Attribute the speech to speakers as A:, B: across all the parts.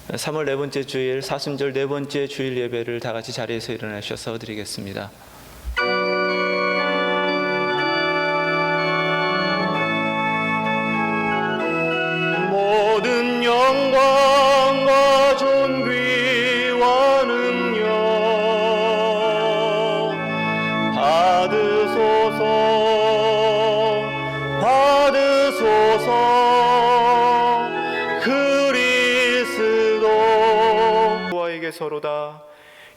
A: 3월 네 번째 주일 사순절 네 번째 주일 예배를 다 같이 자리에서 일어나셔서 드리겠습니다.
B: 모든 영광과 존귀와 능력 받으소서 그리스도 여호와에게서로다.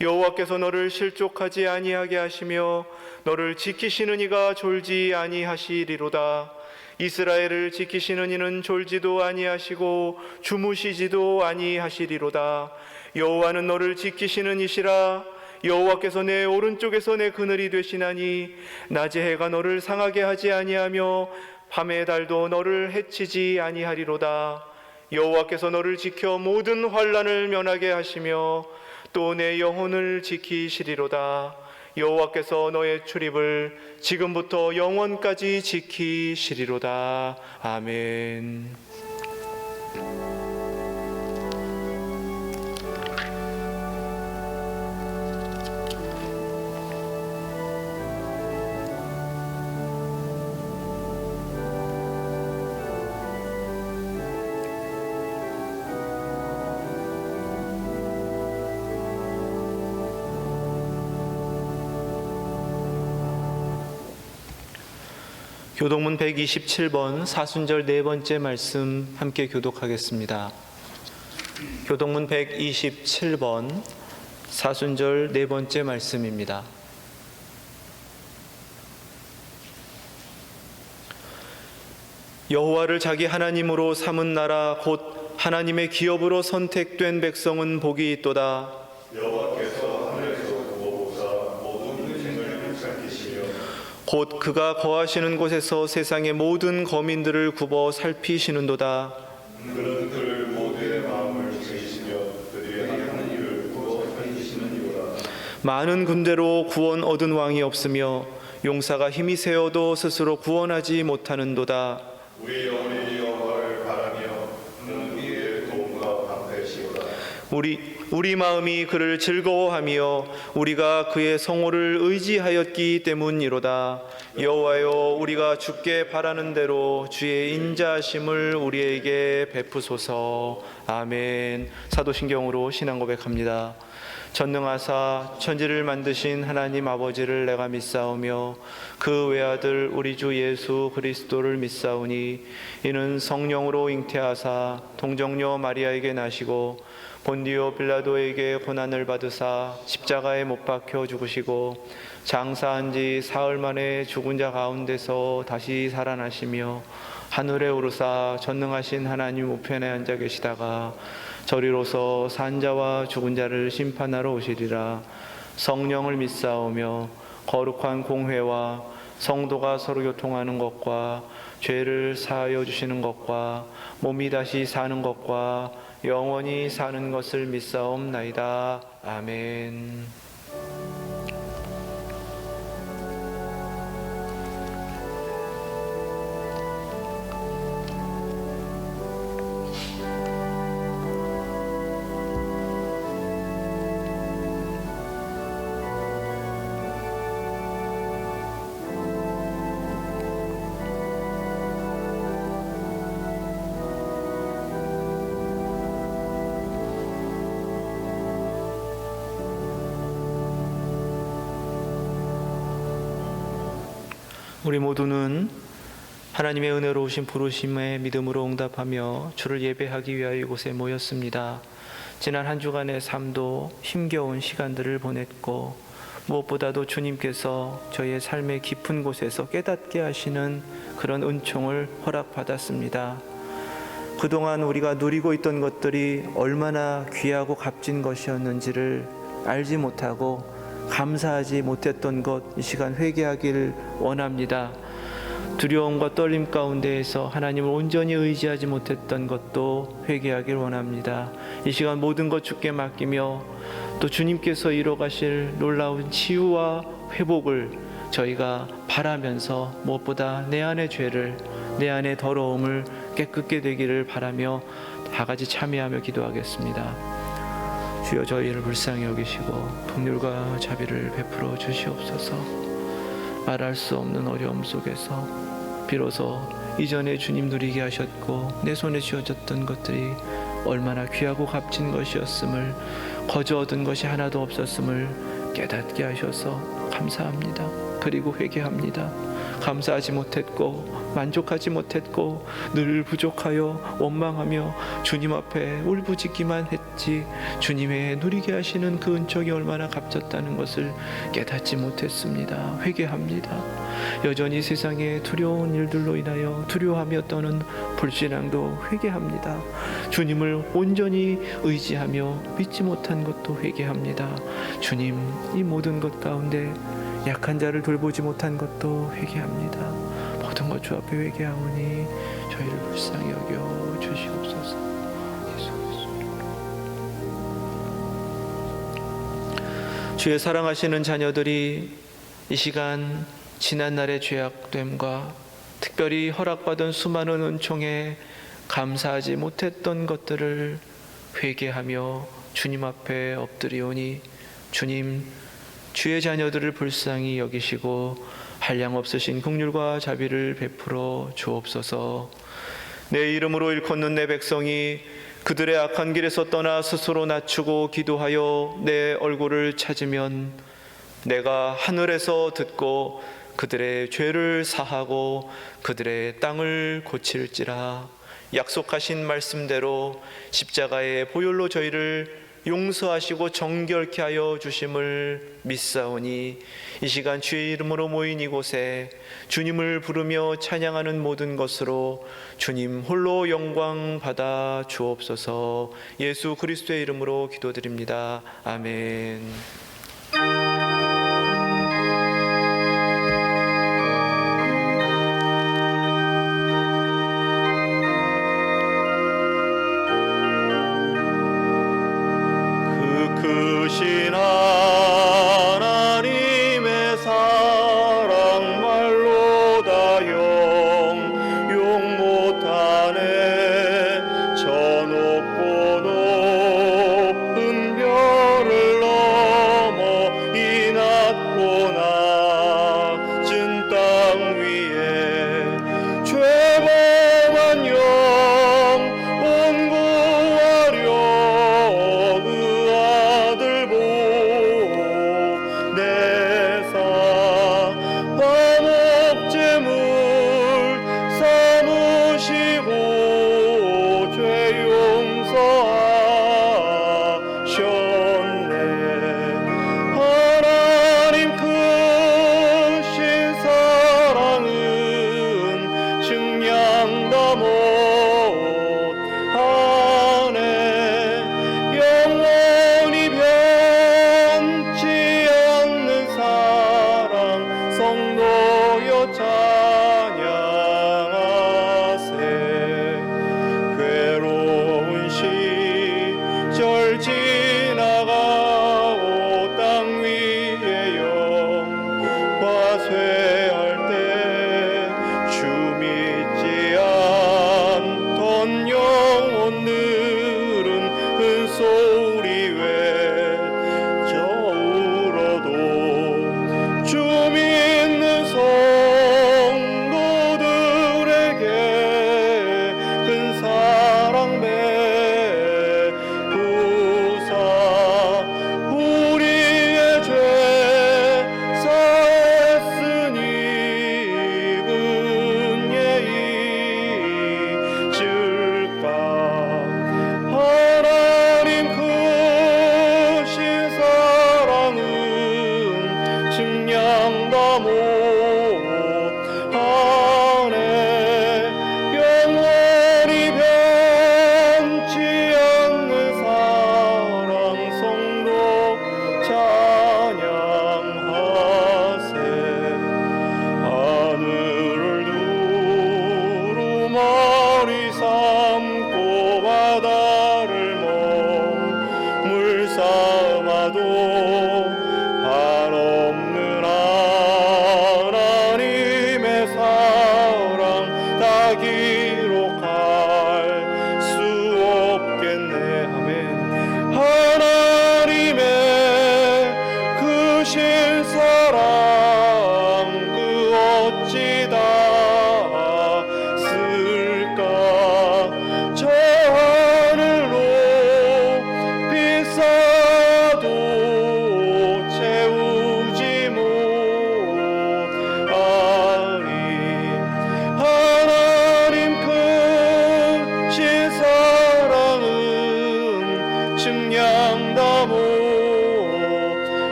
B: 여호와께서 너를 실족하지 아니하게 하시며 너를 지키시는 이가 졸지 아니하시리로다. 이스라엘을 지키시는 이는 졸지도 아니하시고 주무시지도 아니하시리로다. 여호와는 너를 지키시는 이시라. 여호와께서 내 오른쪽에서 내 그늘이 되시나니 낮에 해가 너를 상하게 하지 아니하며 밤의 달도 너를 해치지 아니하리로다. 여호와께서 너를 지켜 모든 환난을 면하게 하시며 또 내 영혼을 지키시리로다. 여호와께서 너의 출입을 지금부터 영원까지 지키시리로다. 아멘.
A: 교독문 127번 사순절 네 번째 말씀 함께 교독하겠습니다. 교독문 127번 사순절 네 번째 말씀입니다. 여호와를 자기 하나님으로 삼은 나라 곧 하나님의 기업으로 선택된 백성은 복이 있도다.
C: 여호와께서 하늘에서 구워보사 모든 생을 살피시며
A: 곧 그가 거하시는 곳에서 세상의 모든 거민들을 굽어 살피시는도다.
C: 그는 그들 모두의 마음을 지으시며 그들이 하는 일을 구워 살피시느니라.
A: 많은 군대로 구원 얻은 왕이 없으며 용사가 힘이 세어도 스스로 구원하지 못하는도다.
C: 우리 영혼이 여호와를 바라며 그는 우리의 도움과 방패시오라.
A: 우리 마음이 그를 즐거워하며 우리가 그의 성호를 의지하였기 때문이로다. 여호와여, 우리가 주께 바라는 대로 주의 인자하심을 우리에게 베푸소서. 아멘. 사도신경으로 신앙 고백합니다. 전능하사 천지를 만드신 하나님 아버지를 내가 믿사오며 그 외아들 우리 주 예수 그리스도를 믿사오니 이는 성령으로 잉태하사 동정녀 마리아에게 나시고 본디오 빌라도에게 고난을 받으사 십자가에 못 박혀 죽으시고 장사한 지 사흘 만에 죽은 자 가운데서 다시 살아나시며 하늘에 오르사 전능하신 하나님 우편에 앉아 계시다가 저리로서 산 자와 죽은 자를 심판하러 오시리라. 성령을 믿사오며 거룩한 공회와 성도가 서로 교통하는 것과 죄를 사하여 주시는 것과 몸이 다시 사는 것과 영원히 사는 것을 믿사옵나이다. 아멘. 우리 모두는 하나님의 은혜로우신 부르심에 믿음으로 응답하며 주를 예배하기 위하여 이곳에 모였습니다. 지난 한 주간의 삶도 힘겨운 시간들을 보냈고 무엇보다도 주님께서 저희의 삶의 깊은 곳에서 깨닫게 하시는 그런 은총을 허락받았습니다. 그동안 우리가 누리고 있던 것들이 얼마나 귀하고 값진 것이었는지를 알지 못하고 감사하지 못했던 것, 이 시간 회개하기를 원합니다. 두려움과 떨림 가운데에서 하나님을 온전히 의지하지 못했던 것도 회개하기를 원합니다. 이 시간 모든 것 주께 맡기며 또 주님께서 이뤄가실 놀라운 치유와 회복을 저희가 바라면서 무엇보다 내 안의 죄를, 내 안의 더러움을 깨끗게 되기를 바라며 다 같이 참여하며 기도하겠습니다. 주여, 저희를 불쌍히 여기시고 긍휼과 자비를 베풀어 주시옵소서. 말할 수 없는 어려움 속에서 비로소 이전에 주님 누리게 하셨고 내 손에 쥐어졌던 것들이 얼마나 귀하고 값진 것이었음을, 거저 얻은 것이 하나도 없었음을 깨닫게 하셔서 감사합니다. 그리고 회개합니다. 감사하지 못했고 만족하지 못했고 늘 부족하여 원망하며 주님 앞에 울부짖기만 했지, 주님의 누리게 하시는 그 은총이 얼마나 값졌다는 것을 깨닫지 못했습니다. 회개합니다. 여전히 세상의 두려운 일들로 인하여 두려워하며 떠는 불신앙도 회개합니다. 주님을 온전히 의지하며 믿지 못한 것도 회개합니다. 주님, 이 모든 것 가운데 약한 자를 돌보지 못한 것도 회개합니다. 모든 것 주 앞에 회개하오니 저희를 불쌍히 여겨 주시옵소서. 예수 그리스도. 주의 사랑하시는 자녀들이 이 시간 지난 날의 죄악됨과 특별히 허락받은 수많은 은총에 감사하지 못했던 것들을 회개하며 주님 앞에 엎드리오니 주님, 주의 자녀들을 불쌍히 여기시고 한량없으신 긍휼과 자비를 베풀어 주옵소서. 내 이름으로 일컫는 내 백성이 그들의 악한 길에서 떠나 스스로 낮추고 기도하여 내 얼굴을 찾으면 내가 하늘에서 듣고 그들의 죄를 사하고 그들의 땅을 고칠지라. 약속하신 말씀대로 십자가의 보혈로 저희를 용서하시고 정결케 하여 주심을 믿사오니 이 시간 주의 이름으로 모인 이곳에 주님을 부르며 찬양하는 모든 것으로 주님 홀로 영광 받아 주옵소서. 예수 그리스도의 이름으로 기도드립니다. 아멘.
B: 크신 하나님의 사랑 말로 다 용 못하네. 저 높고 높은 별을 넘어 이 낮고 낮은 땅 위에 죄범한 영 온구하려 그 아들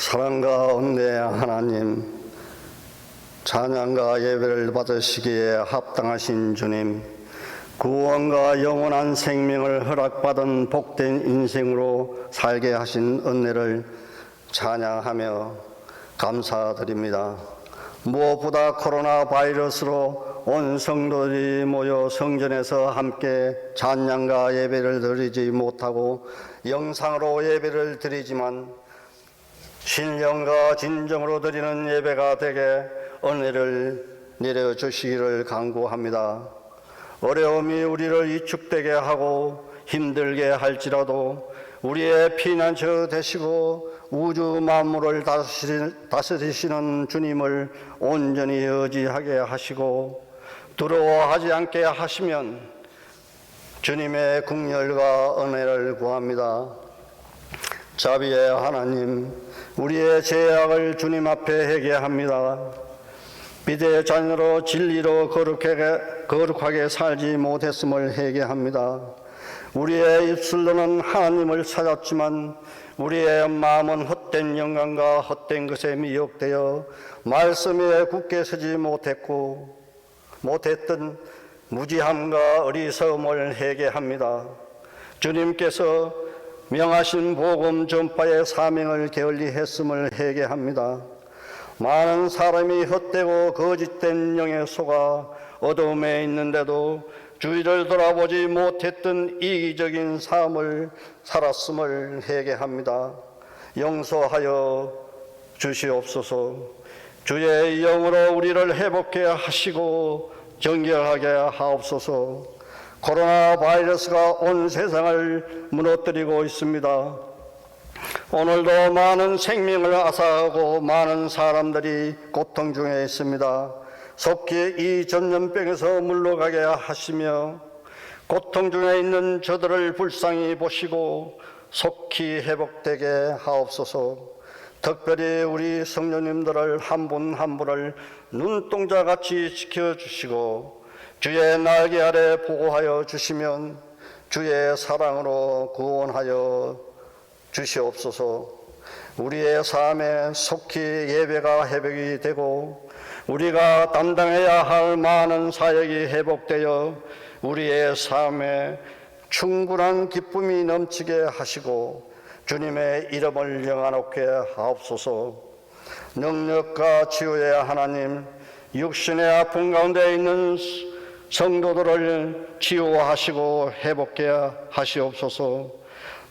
D: 사랑과 은혜의 하나님, 찬양과 예배를 받으시기에 합당하신 주님, 구원과 영원한 생명을 허락받은 복된 인생으로 살게 하신 은혜를 찬양하며 감사드립니다. 무엇보다 코로나 바이러스로 온 성도들이 모여 성전에서 함께 찬양과 예배를 드리지 못하고 영상으로 예배를 드리지만 신령과 진정으로 드리는 예배가 되게 은혜를 내려주시기를 간구합니다. 어려움이 우리를 위축되게 하고 힘들게 할지라도 우리의 피난처 되시고 우주 만물을 다스리시는 주님을 온전히 의지하게 하시고 두려워하지 않게 하시면 주님의 긍휼과 은혜를 구합니다. 자비의 하나님, 우리의 죄악을 주님 앞에 회개합니다. 비대의 자녀로 진리로 거룩하게 살지 못했음을 회개합니다. 우리의 입술로는 하나님을 찾았지만 우리의 마음은 헛된 영광과 헛된 것에 미혹되어 말씀에 굳게 서지 못했던 무지함과 어리석음을 회개합니다. 주님께서 명하신 복음 전파의 사명을 게을리 했음을 회개합니다. 많은 사람이 헛되고 거짓된 영에 속아 어둠에 있는데도 주위를 돌아보지 못했던 이기적인 삶을 살았음을 회개합니다. 용서하여 주시옵소서. 주의 영으로 우리를 회복해 하시고 정결하게 하옵소서. 코로나 바이러스가 온 세상을 무너뜨리고 있습니다. 오늘도 많은 생명을 앗아가고 많은 사람들이 고통 중에 있습니다. 속히 이 전염병에서 물러가게 하시며 고통 중에 있는 저들을 불쌍히 보시고 속히 회복되게 하옵소서. 특별히 우리 성도님들을 한 분 한 분을 눈동자같이 지켜주시고 주의 날개 아래 보호하여 주시면 주의 사랑으로 구원하여 주시옵소서. 우리의 삶에 속히 예배가 회복이 되고 우리가 담당해야 할 많은 사역이 회복되어 우리의 삶에 충분한 기쁨이 넘치게 하시고 주님의 이름을 영화롭게 하옵소서. 능력과 치유의 하나님, 육신의 아픔 가운데 있는 성도들을 치유하시고 회복케 하시옵소서.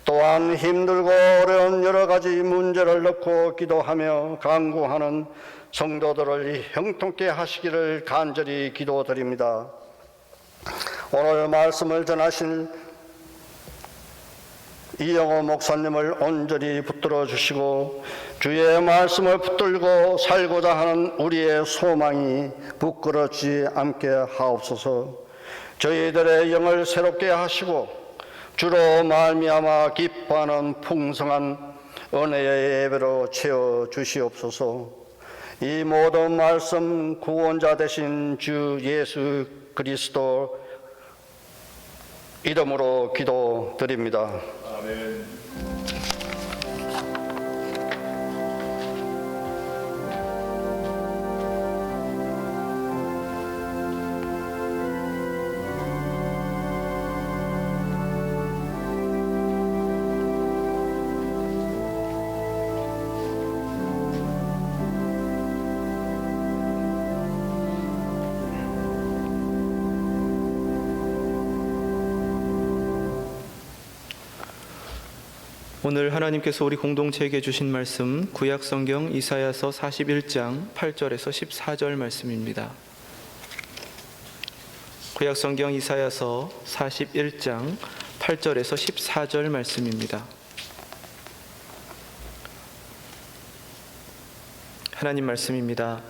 D: 또한 힘들고 어려운 여러 가지 문제를 넣고 기도하며 간구하는 성도들을 형통케 하시기를 간절히 기도드립니다. 오늘 말씀을 전하실 이영호 목사님을 온전히 붙들어 주시고 주의 말씀을 붙들고 살고자 하는 우리의 소망이 부끄럽지 않게 하옵소서. 저희들의 영을 새롭게 하시고 주로 말미암아 기뻐하는 풍성한 은혜의 예배로 채워 주시옵소서. 이 모든 말씀 구원자 되신 주 예수 그리스도 이름으로 기도드립니다.
C: 아멘.
A: 오늘 하나님께서 우리 공동체에게 주신 말씀 구약성경 이사야서 41장 8절에서 14절 말씀입니다. 구약성경 이사야서 41장 8절에서 14절 말씀입니다. 하나님 말씀입니다.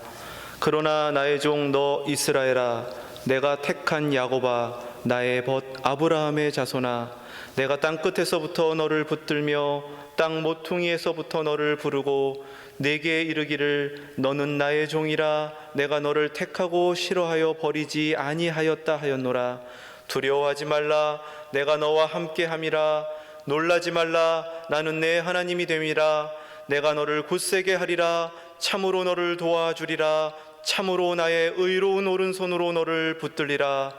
A: 그러나 나의 종 너 이스라엘아, 내가 택한 야곱아, 나의 벗 아브라함의 자손아, 내가 땅 끝에서부터 너를 붙들며 땅 모퉁이에서부터 너를 부르고 내게 이르기를 너는 나의 종이라, 내가 너를 택하고 싫어하여 버리지 아니하였다 하였노라. 두려워하지 말라, 내가 너와 함께함이라. 놀라지 말라, 나는 내 하나님이 됨이라. 내가 너를 굳세게 하리라. 참으로 너를 도와주리라. 참으로 나의 의로운 오른손으로 너를 붙들리라.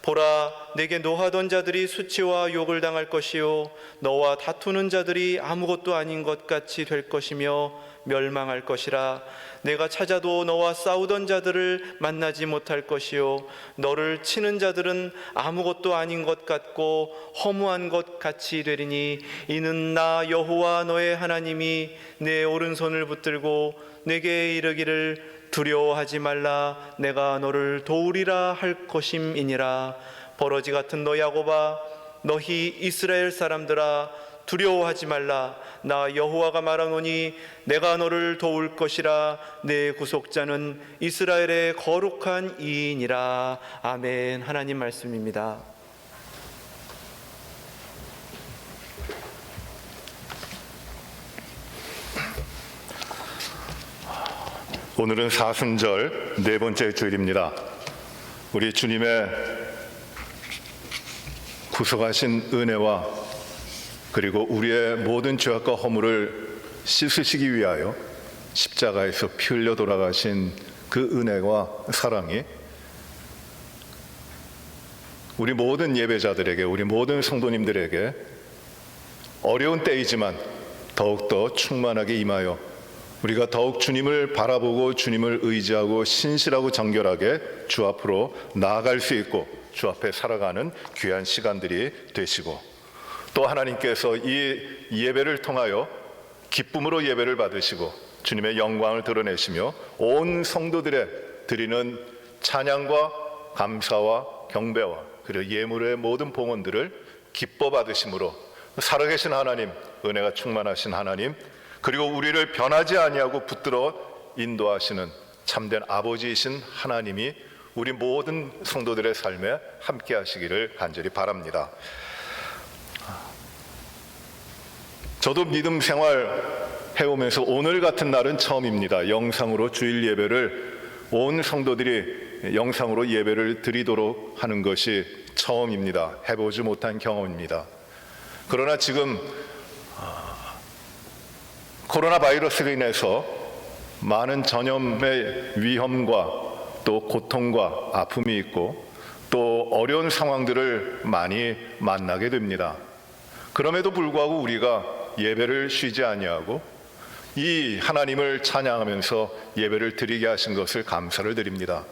A: 보라, 내게 노하던 자들이 수치와 욕을 당할 것이요 너와 다투는 자들이 아무것도 아닌 것 같이 될 것이며 멸망할 것이라. 내가 찾아도 너와 싸우던 자들을 만나지 못할 것이요 너를 치는 자들은 아무것도 아닌 것 같고 허무한 것 같이 되리니, 이는 나 여호와 너의 하나님이 내 오른손을 붙들고 내게 이르기를 두려워하지 말라, 내가 너를 도우리라 할 것임이니라. 버러지 같은 너 야곱아, 너희 이스라엘 사람들아, 두려워하지 말라. 나 여호와가 말하노니 내가 너를 도울 것이라. 내 구속자는 이스라엘의 거룩한 이인이라. 아멘. 하나님 말씀입니다.
C: 오늘은 사순절 네 번째 주일입니다. 우리 주님의 구속하신 은혜와 그리고 우리의 모든 죄악과 허물을 씻으시기 위하여 십자가에서 피 흘려 돌아가신 그 은혜와 사랑이 우리 모든 예배자들에게, 우리 모든 성도님들에게 어려운 때이지만 더욱더 충만하게 임하여 우리가 더욱 주님을 바라보고 주님을 의지하고 신실하고 정결하게 주 앞으로 나아갈 수 있고 주 앞에 살아가는 귀한 시간들이 되시고, 또 하나님께서 이 예배를 통하여 기쁨으로 예배를 받으시고 주님의 영광을 드러내시며 온 성도들의 드리는 찬양과 감사와 경배와 그리고 예물의 모든 봉헌들을 기뻐 받으심으로 살아계신 하나님, 은혜가 충만하신 하나님, 그리고 우리를 변하지 아니하고 붙들어 인도하시는 참된 아버지이신 하나님이 우리 모든 성도들의 삶에 함께 하시기를 간절히 바랍니다. 저도 믿음 생활 해오면서 오늘 같은 날은 처음입니다. 영상으로 주일 예배를 온 성도들이 영상으로 예배를 드리도록 하는 것이 처음입니다. 해보지 못한 경험입니다. 그러나 지금 코로나 바이러스로 인해서 많은 전염의 위험과 또 고통과 아픔이 있고 또 어려운 상황들을 많이 만나게 됩니다. 그럼에도 불구하고 우리가 예배를 쉬지 아니하고 이 하나님을 찬양하면서 예배를 드리게 하신 것을 감사를 드립니다.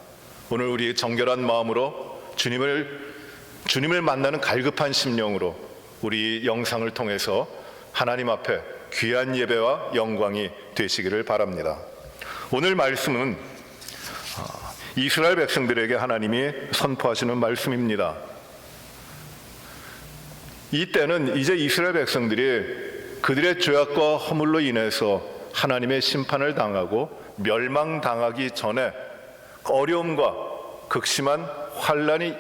C: 오늘 우리 정결한 마음으로 주님을 만나는 갈급한 심령으로 우리 영상을 통해서 하나님 앞에 귀한 예배와 영광이 되시기를 바랍니다. 오늘 말씀은 이스라엘 백성들에게 하나님이 선포하시는 말씀입니다. 이때는 이제 이스라엘 백성들이 그들의 죄악과 허물로 인해서 하나님의 심판을 당하고 멸망당하기 전에 어려움과 극심한 환난이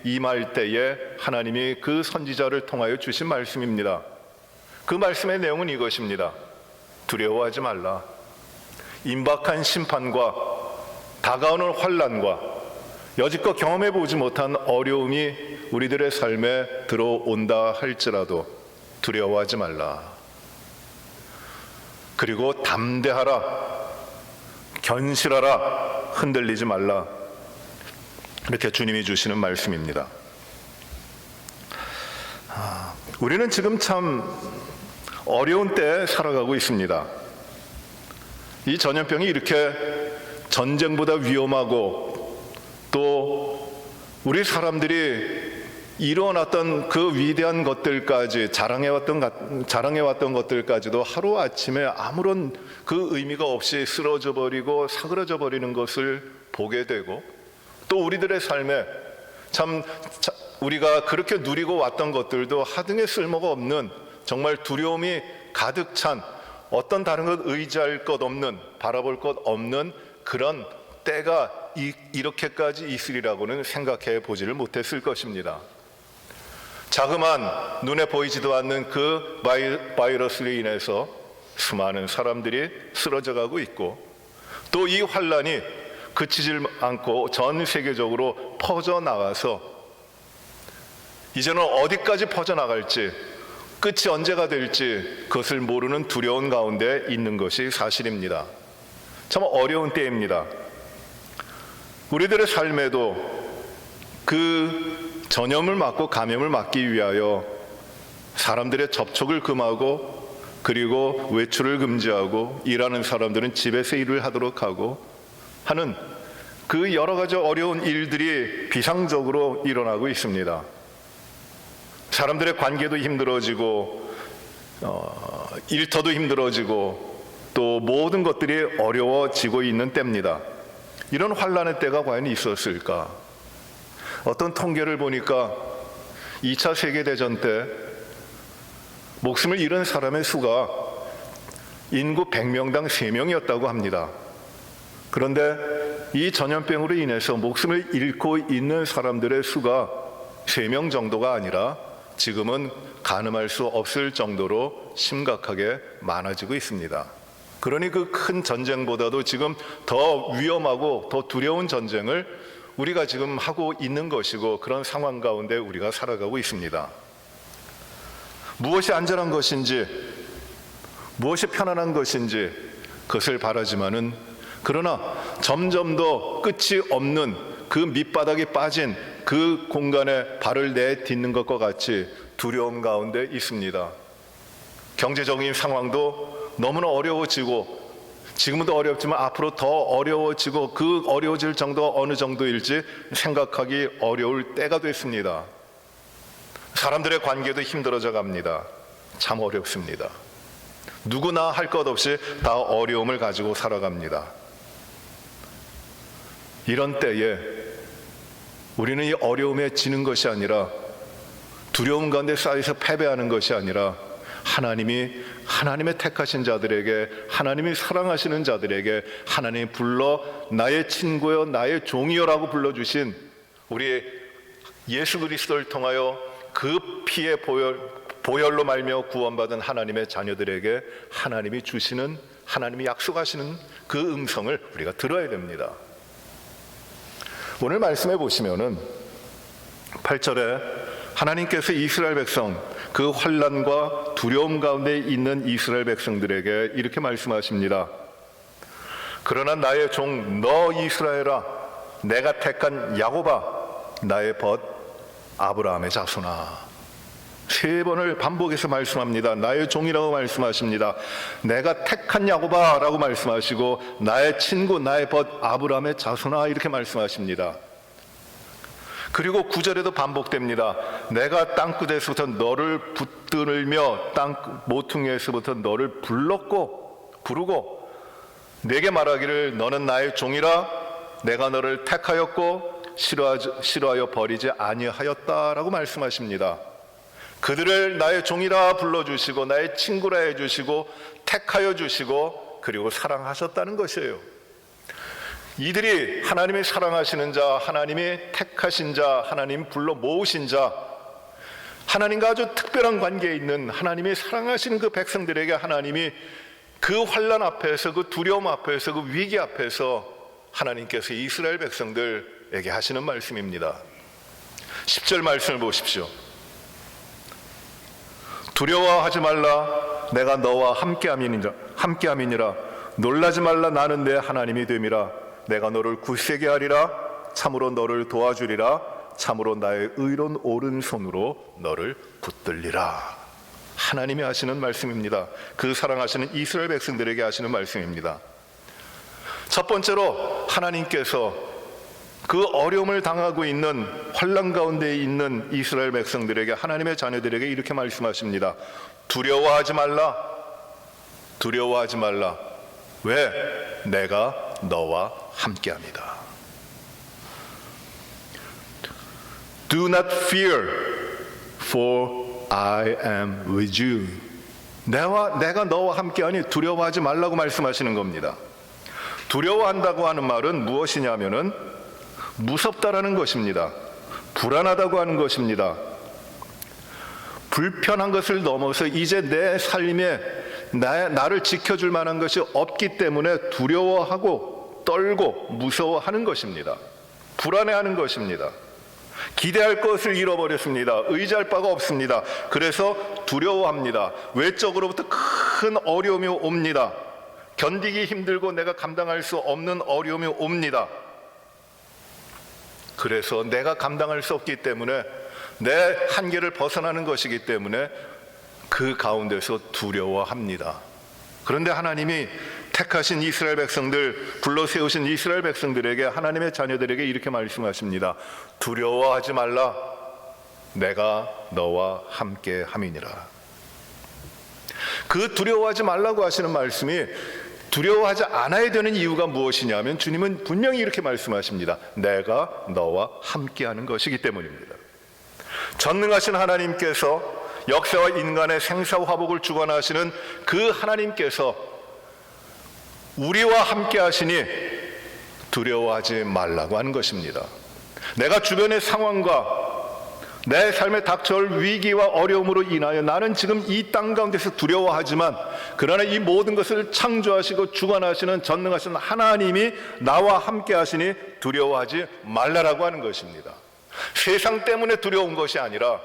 C: 임할 때에 하나님이 그 선지자를 통하여 주신 말씀입니다. 그 말씀의 내용은 이것입니다. 두려워하지 말라. 임박한 심판과 다가오는 환난과 여지껏 경험해 보지 못한 어려움이 우리들의 삶에 들어온다 할지라도 두려워하지 말라. 그리고 담대하라. 견실하라. 흔들리지 말라. 이렇게 주님이 주시는 말씀입니다. 우리는 지금 참 어려운 때에 살아가고 있습니다. 이 전염병이 이렇게 전쟁보다 위험하고 또 우리 사람들이 이뤄놨던 그 위대한 것들까지 자랑해왔던 것들까지도 하루아침에 아무런 그 의미가 없이 쓰러져 버리고 사그러져 버리는 것을 보게 되고, 또 우리들의 삶에 참 우리가 그렇게 누리고 왔던 것들도 하등의 쓸모가 없는, 정말 두려움이 가득 찬, 어떤 다른 것 의지할 것 없는, 바라볼 것 없는 그런 때가 이렇게까지 있으리라고는 생각해 보지를 못했을 것입니다. 자그마한 눈에 보이지도 않는 그 바이러스로 인해서 수많은 사람들이 쓰러져 가고 있고, 또 이 환란이 그치질 않고 전 세계적으로 퍼져나가서 이제는 어디까지 퍼져나갈지 끝이 언제가 될지 그것을 모르는 두려운 가운데 있는 것이 사실입니다. 참 어려운 때입니다. 우리들의 삶에도 그 전염을 막고 감염을 막기 위하여 사람들의 접촉을 금하고, 그리고 외출을 금지하고, 일하는 사람들은 집에서 일을 하도록 하고 하는 그 여러 가지 어려운 일들이 비상적으로 일어나고 있습니다. 사람들의 관계도 힘들어지고, 일터도 힘들어지고, 또 모든 것들이 어려워지고 있는 때입니다. 이런 환란의 때가 과연 있었을까? 어떤 통계를 보니까 2차 세계대전 때 목숨을 잃은 사람의 수가 인구 100명당 3명이었다고 합니다. 그런데 이 전염병으로 인해서 목숨을 잃고 있는 사람들의 수가 3명 정도가 아니라 지금은 가늠할 수 없을 정도로 심각하게 많아지고 있습니다. 그러니 그 큰 전쟁보다도 지금 더 위험하고 더 두려운 전쟁을 우리가 지금 하고 있는 것이고, 그런 상황 가운데 우리가 살아가고 있습니다. 무엇이 안전한 것인지, 무엇이 편안한 것인지 그것을 바라지만은, 그러나 점점 더 끝이 없는 그 밑바닥에 빠진 그 공간에 발을 내딛는 것과 같이 두려움 가운데 있습니다. 경제적인 상황도 너무나 어려워지고, 지금도 어렵지만 앞으로 더 어려워지고, 그 어려워질 정도가 어느 정도일지 생각하기 어려울 때가 됐습니다. 사람들의 관계도 힘들어져 갑니다. 참 어렵습니다. 누구나 할 것 없이 다 어려움을 가지고 살아갑니다. 이런 때에 우리는 이 어려움에 지는 것이 아니라, 두려움 가운데 쌓여서 패배하는 것이 아니라, 하나님의 택하신 자들에게, 하나님이 사랑하시는 자들에게 하나님이 불러 나의 친구여 나의 종이여라고 불러주신 우리 예수 그리스도를 통하여 그 피의 보혈로 말미암아 구원받은 하나님의 자녀들에게 하나님이 주시는, 하나님이 약속하시는 그 음성을 우리가 들어야 됩니다. 오늘 말씀해 보시면은 8절에 하나님께서 이스라엘 백성, 그 환난과 두려움 가운데 있는 이스라엘 백성들에게 이렇게 말씀하십니다. 그러나 나의 종 너 이스라엘아, 내가 택한 야곱아, 나의 벗 아브라함의 자손아. 3번을 반복해서 말씀합니다. 나의 종이라고 말씀하십니다. 내가 택한 야곱아 라고 말씀하시고, 나의 친구, 나의 벗 아브라함의 자손아 이렇게 말씀하십니다. 그리고 9절에도 반복됩니다. 내가 땅끝에서부터 너를 붙들며 땅 모퉁이에서부터 너를 부르고 내게 말하기를 너는 나의 종이라, 내가 너를 택하였고 싫어하여 버리지 아니하였다라고 말씀하십니다. 그들을 나의 종이라 불러주시고, 나의 친구라 해주시고, 택하여 주시고, 그리고 사랑하셨다는 것이에요. 이들이 하나님이 사랑하시는 자, 하나님이 택하신 자, 하나님 불러 모으신 자, 하나님과 아주 특별한 관계에 있는, 하나님이 사랑하시는 그 백성들에게 하나님이 그 환난 앞에서, 그 두려움 앞에서, 그 위기 앞에서 하나님께서 이스라엘 백성들에게 하시는 말씀입니다. 10절 말씀을 보십시오. 두려워하지 말라, 내가 너와 함께함이니라. 놀라지 말라, 나는 내 하나님이 됨이라. 내가 너를 굳세게 하리라. 참으로 너를 도와주리라. 참으로 나의 의로운 오른손으로 너를 붙들리라. 하나님이 하시는 말씀입니다. 그 사랑하시는 이스라엘 백성들에게 하시는 말씀입니다. 첫 번째로 하나님께서 그 어려움을 당하고 있는, 환난 가운데 있는 이스라엘 백성들에게, 하나님의 자녀들에게 이렇게 말씀하십니다. 두려워하지 말라. 두려워하지 말라. 왜? 내가 너와 함께합니다. Do not fear, for I am with you. 내가 너와 함께하니 두려워하지 말라고 말씀하시는 겁니다. 두려워한다고 하는 말은 무엇이냐면은 무섭다라는 것입니다. 불안하다고 하는 것입니다. 불편한 것을 넘어서 이제 내 삶에 나를 지켜줄 만한 것이 없기 때문에 두려워하고 떨고 무서워하는 것입니다. 불안해하는 것입니다. 기대할 것을 잃어버렸습니다. 의지할 바가 없습니다. 그래서 두려워합니다. 외적으로부터 큰 어려움이 옵니다. 견디기 힘들고 내가 감당할 수 없는 어려움이 옵니다. 그래서 내가 감당할 수 없기 때문에, 내 한계를 벗어나는 것이기 때문에 그 가운데서 두려워합니다. 그런데 하나님이 택하신 이스라엘 백성들, 불러 세우신 이스라엘 백성들에게, 하나님의 자녀들에게 이렇게 말씀하십니다. 두려워하지 말라. 내가 너와 함께 함이니라. 그 두려워하지 말라고 하시는 말씀이 두려워하지 않아야 되는 이유가 무엇이냐면, 주님은 분명히 이렇게 말씀하십니다. 내가 너와 함께하는 것이기 때문입니다. 전능하신 하나님께서, 역사와 인간의 생사화복을 주관하시는 그 하나님께서 우리와 함께 하시니 두려워하지 말라고 하는 것입니다. 내가 주변의 상황과 내 삶에 닥쳐올 위기와 어려움으로 인하여 나는 지금 이 땅 가운데서 두려워하지만, 그러나 이 모든 것을 창조하시고 주관하시는 전능하신 하나님이 나와 함께 하시니 두려워하지 말라라고 하는 것입니다. 세상 때문에 두려운 것이 아니라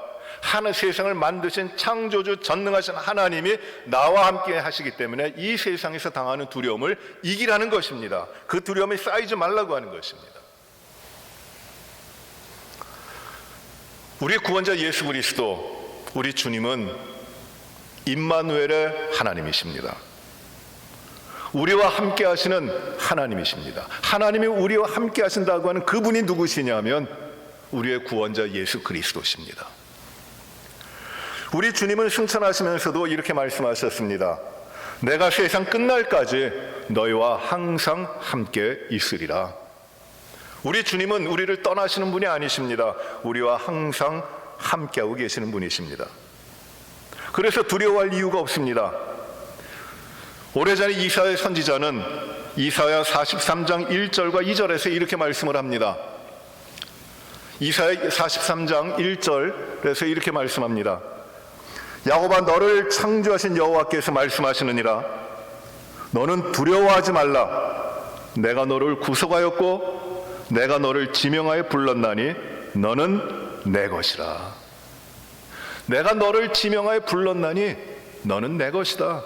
C: 세상을 만드신 창조주 전능하신 하나님이 나와 함께 하시기 때문에 이 세상에서 당하는 두려움을 이기라는 것입니다. 그 두려움에 쌓이지 말라고 하는 것입니다. 우리 구원자 예수 그리스도, 우리 주님은 임마누엘의 하나님이십니다. 우리와 함께 하시는 하나님이십니다. 하나님이 우리와 함께 하신다고 하는 그분이 누구시냐면 우리의 구원자 예수 그리스도십니다. 우리 주님은 승천하시면서도 이렇게 말씀하셨습니다. 내가 세상 끝날까지 너희와 항상 함께 있으리라. 우리 주님은 우리를 떠나시는 분이 아니십니다. 우리와 항상 함께하고 계시는 분이십니다. 그래서 두려워할 이유가 없습니다. 오래전에 이사야 선지자는 이사야 43장 1절과 2절에서 이렇게 말씀을 합니다. 이사야 43장 1절에서 이렇게 말씀합니다. 야곱아, 너를 창조하신 여호와께서 말씀하시느니라. 너는 두려워하지 말라. 내가 너를 구속하였고 내가 너를 지명하여 불렀나니 너는 내 것이라. 내가 너를 지명하여 불렀나니 너는 내 것이다.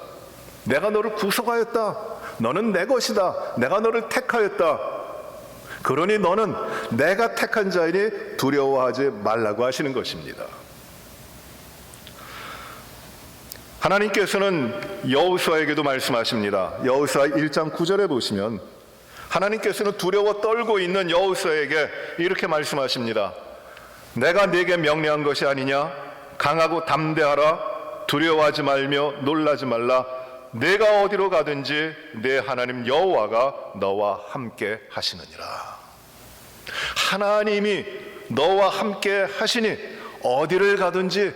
C: 내가 너를 구속하였다. 너는 내 것이다. 내가 너를 택하였다. 그러니 너는 내가 택한 자이니 두려워하지 말라고 하시는 것입니다. 하나님께서는 여호수아에게도 말씀하십니다. 여호수아 1장 9절에 보시면 하나님께서는 두려워 떨고 있는 여호수아에게 이렇게 말씀하십니다. 내가 네게 명령한 것이 아니냐? 강하고 담대하라. 두려워하지 말며 놀라지 말라. 내가 어디로 가든지 내 하나님 여호와가 너와 함께 하시느니라. 하나님이 너와 함께 하시니 어디를 가든지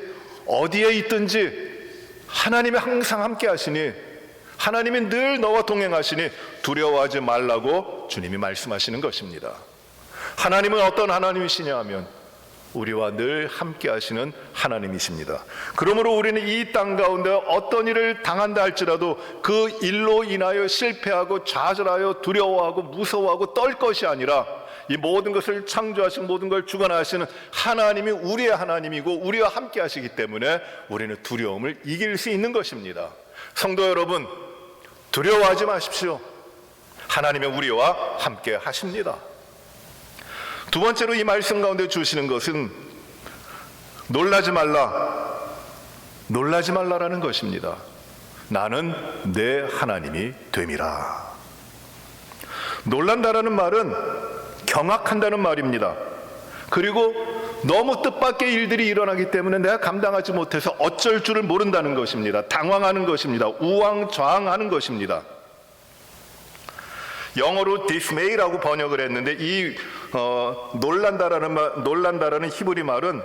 C: 어디에 있든지 하나님이 항상 함께 하시니, 하나님이 늘 너와 동행하시니 두려워하지 말라고 주님이 말씀하시는 것입니다. 하나님은 어떤 하나님이시냐 하면 우리와 늘 함께 하시는 하나님이십니다. 그러므로 우리는 이 땅 가운데 어떤 일을 당한다 할지라도 그 일로 인하여 실패하고 좌절하여 두려워하고 무서워하고 떨 것이 아니라 이 모든 것을 창조하신, 모든 걸 주관하시는 하나님이 우리의 하나님이고 우리와 함께 하시기 때문에 우리는 두려움을 이길 수 있는 것입니다. 성도 여러분, 두려워하지 마십시오. 하나님이 우리와 함께 하십니다. 두 번째로 이 말씀 가운데 주시는 것은 놀라지 말라, 놀라지 말라라는 것입니다. 나는 내 하나님이 됨이라. 놀란다라는 말은 경악한다는 말입니다. 그리고 너무 뜻밖의 일들이 일어나기 때문에 내가 감당하지 못해서 어쩔 줄을 모른다는 것입니다. 당황하는 것입니다. 우왕좌왕하는 것입니다. 영어로 dismay라고 번역을 했는데 이 놀란다라는 히브리 말은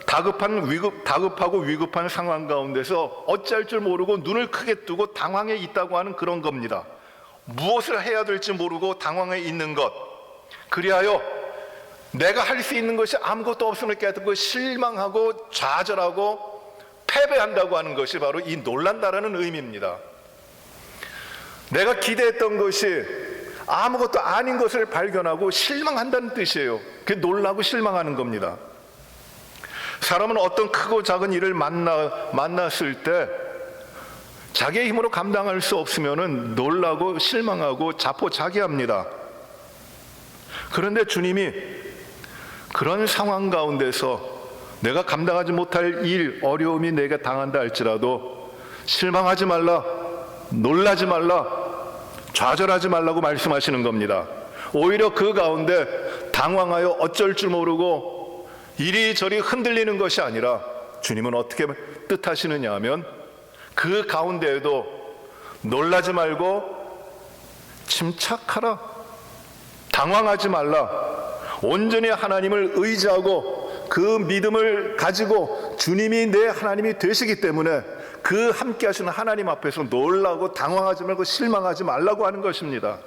C: 다급하고 위급한 상황 가운데서 어찌할 줄 모르고 눈을 크게 뜨고 당황해 있다고 하는 그런 겁니다. 무엇을 해야 될지 모르고 당황해 있는 것, 그리하여 내가 할 수 있는 것이 아무것도 없음을 깨닫고 실망하고 좌절하고 패배한다고 하는 것이 바로 이 놀란다라는 의미입니다. 내가 기대했던 것이 아무것도 아닌 것을 발견하고 실망한다는 뜻이에요. 그게 놀라고 실망하는 겁니다. 사람은 어떤 크고 작은 일을 만났을 때 자기의 힘으로 감당할 수 없으면 놀라고 실망하고 자포자기합니다. 그런데 주님이 그런 상황 가운데서 내가 감당하지 못할 일, 어려움이 내게 당한다 할지라도 실망하지 말라, 놀라지 말라, 좌절하지 말라고 말씀하시는 겁니다. 오히려 그 가운데 당황하여 어쩔 줄 모르고 이리저리 흔들리는 것이 아니라 주님은 어떻게 뜻하시느냐 하면 그 가운데에도 놀라지 말고 침착하라, 당황하지 말라, 온전히 하나님을 의지하고 그 믿음을 가지고 주님이 내 하나님이 되시기 때문에 그 함께 하시는 하나님 앞에서 놀라고 당황하지 말고 실망하지 말라고 하는 것입니다.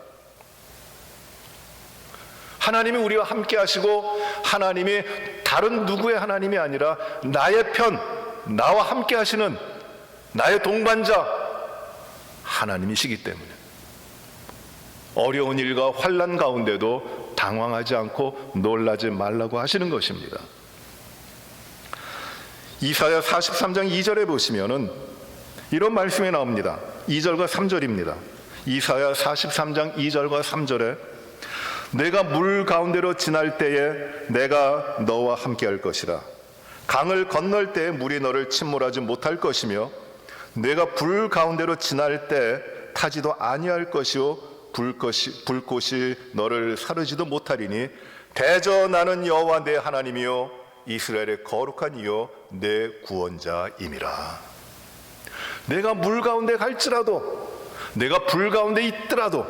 C: 하나님이 우리와 함께 하시고 하나님이 다른 누구의 하나님이 아니라 나의 편, 나와 함께 하시는 나의 동반자 하나님이시기 때문에 어려운 일과 환난 가운데도 당황하지 않고 놀라지 말라고 하시는 것입니다. 이사야 43장 2절에 보시면은 이런 말씀이 나옵니다. 2절과 3절입니다. 이사야 43장 2절과 3절에 내가 물 가운데로 지날 때에 내가 너와 함께 할 것이라. 강을 건널 때에 물이 너를 침몰하지 못할 것이며 내가 불 가운데로 지날 때 타지도 아니할 것이요 불꽃이 너를 사르지도 못하리니 대저 나는 여호와 내 하나님이요 이스라엘의 거룩한 이요 내 구원자임이라. 내가 물 가운데 갈지라도, 내가 불 가운데 있더라도,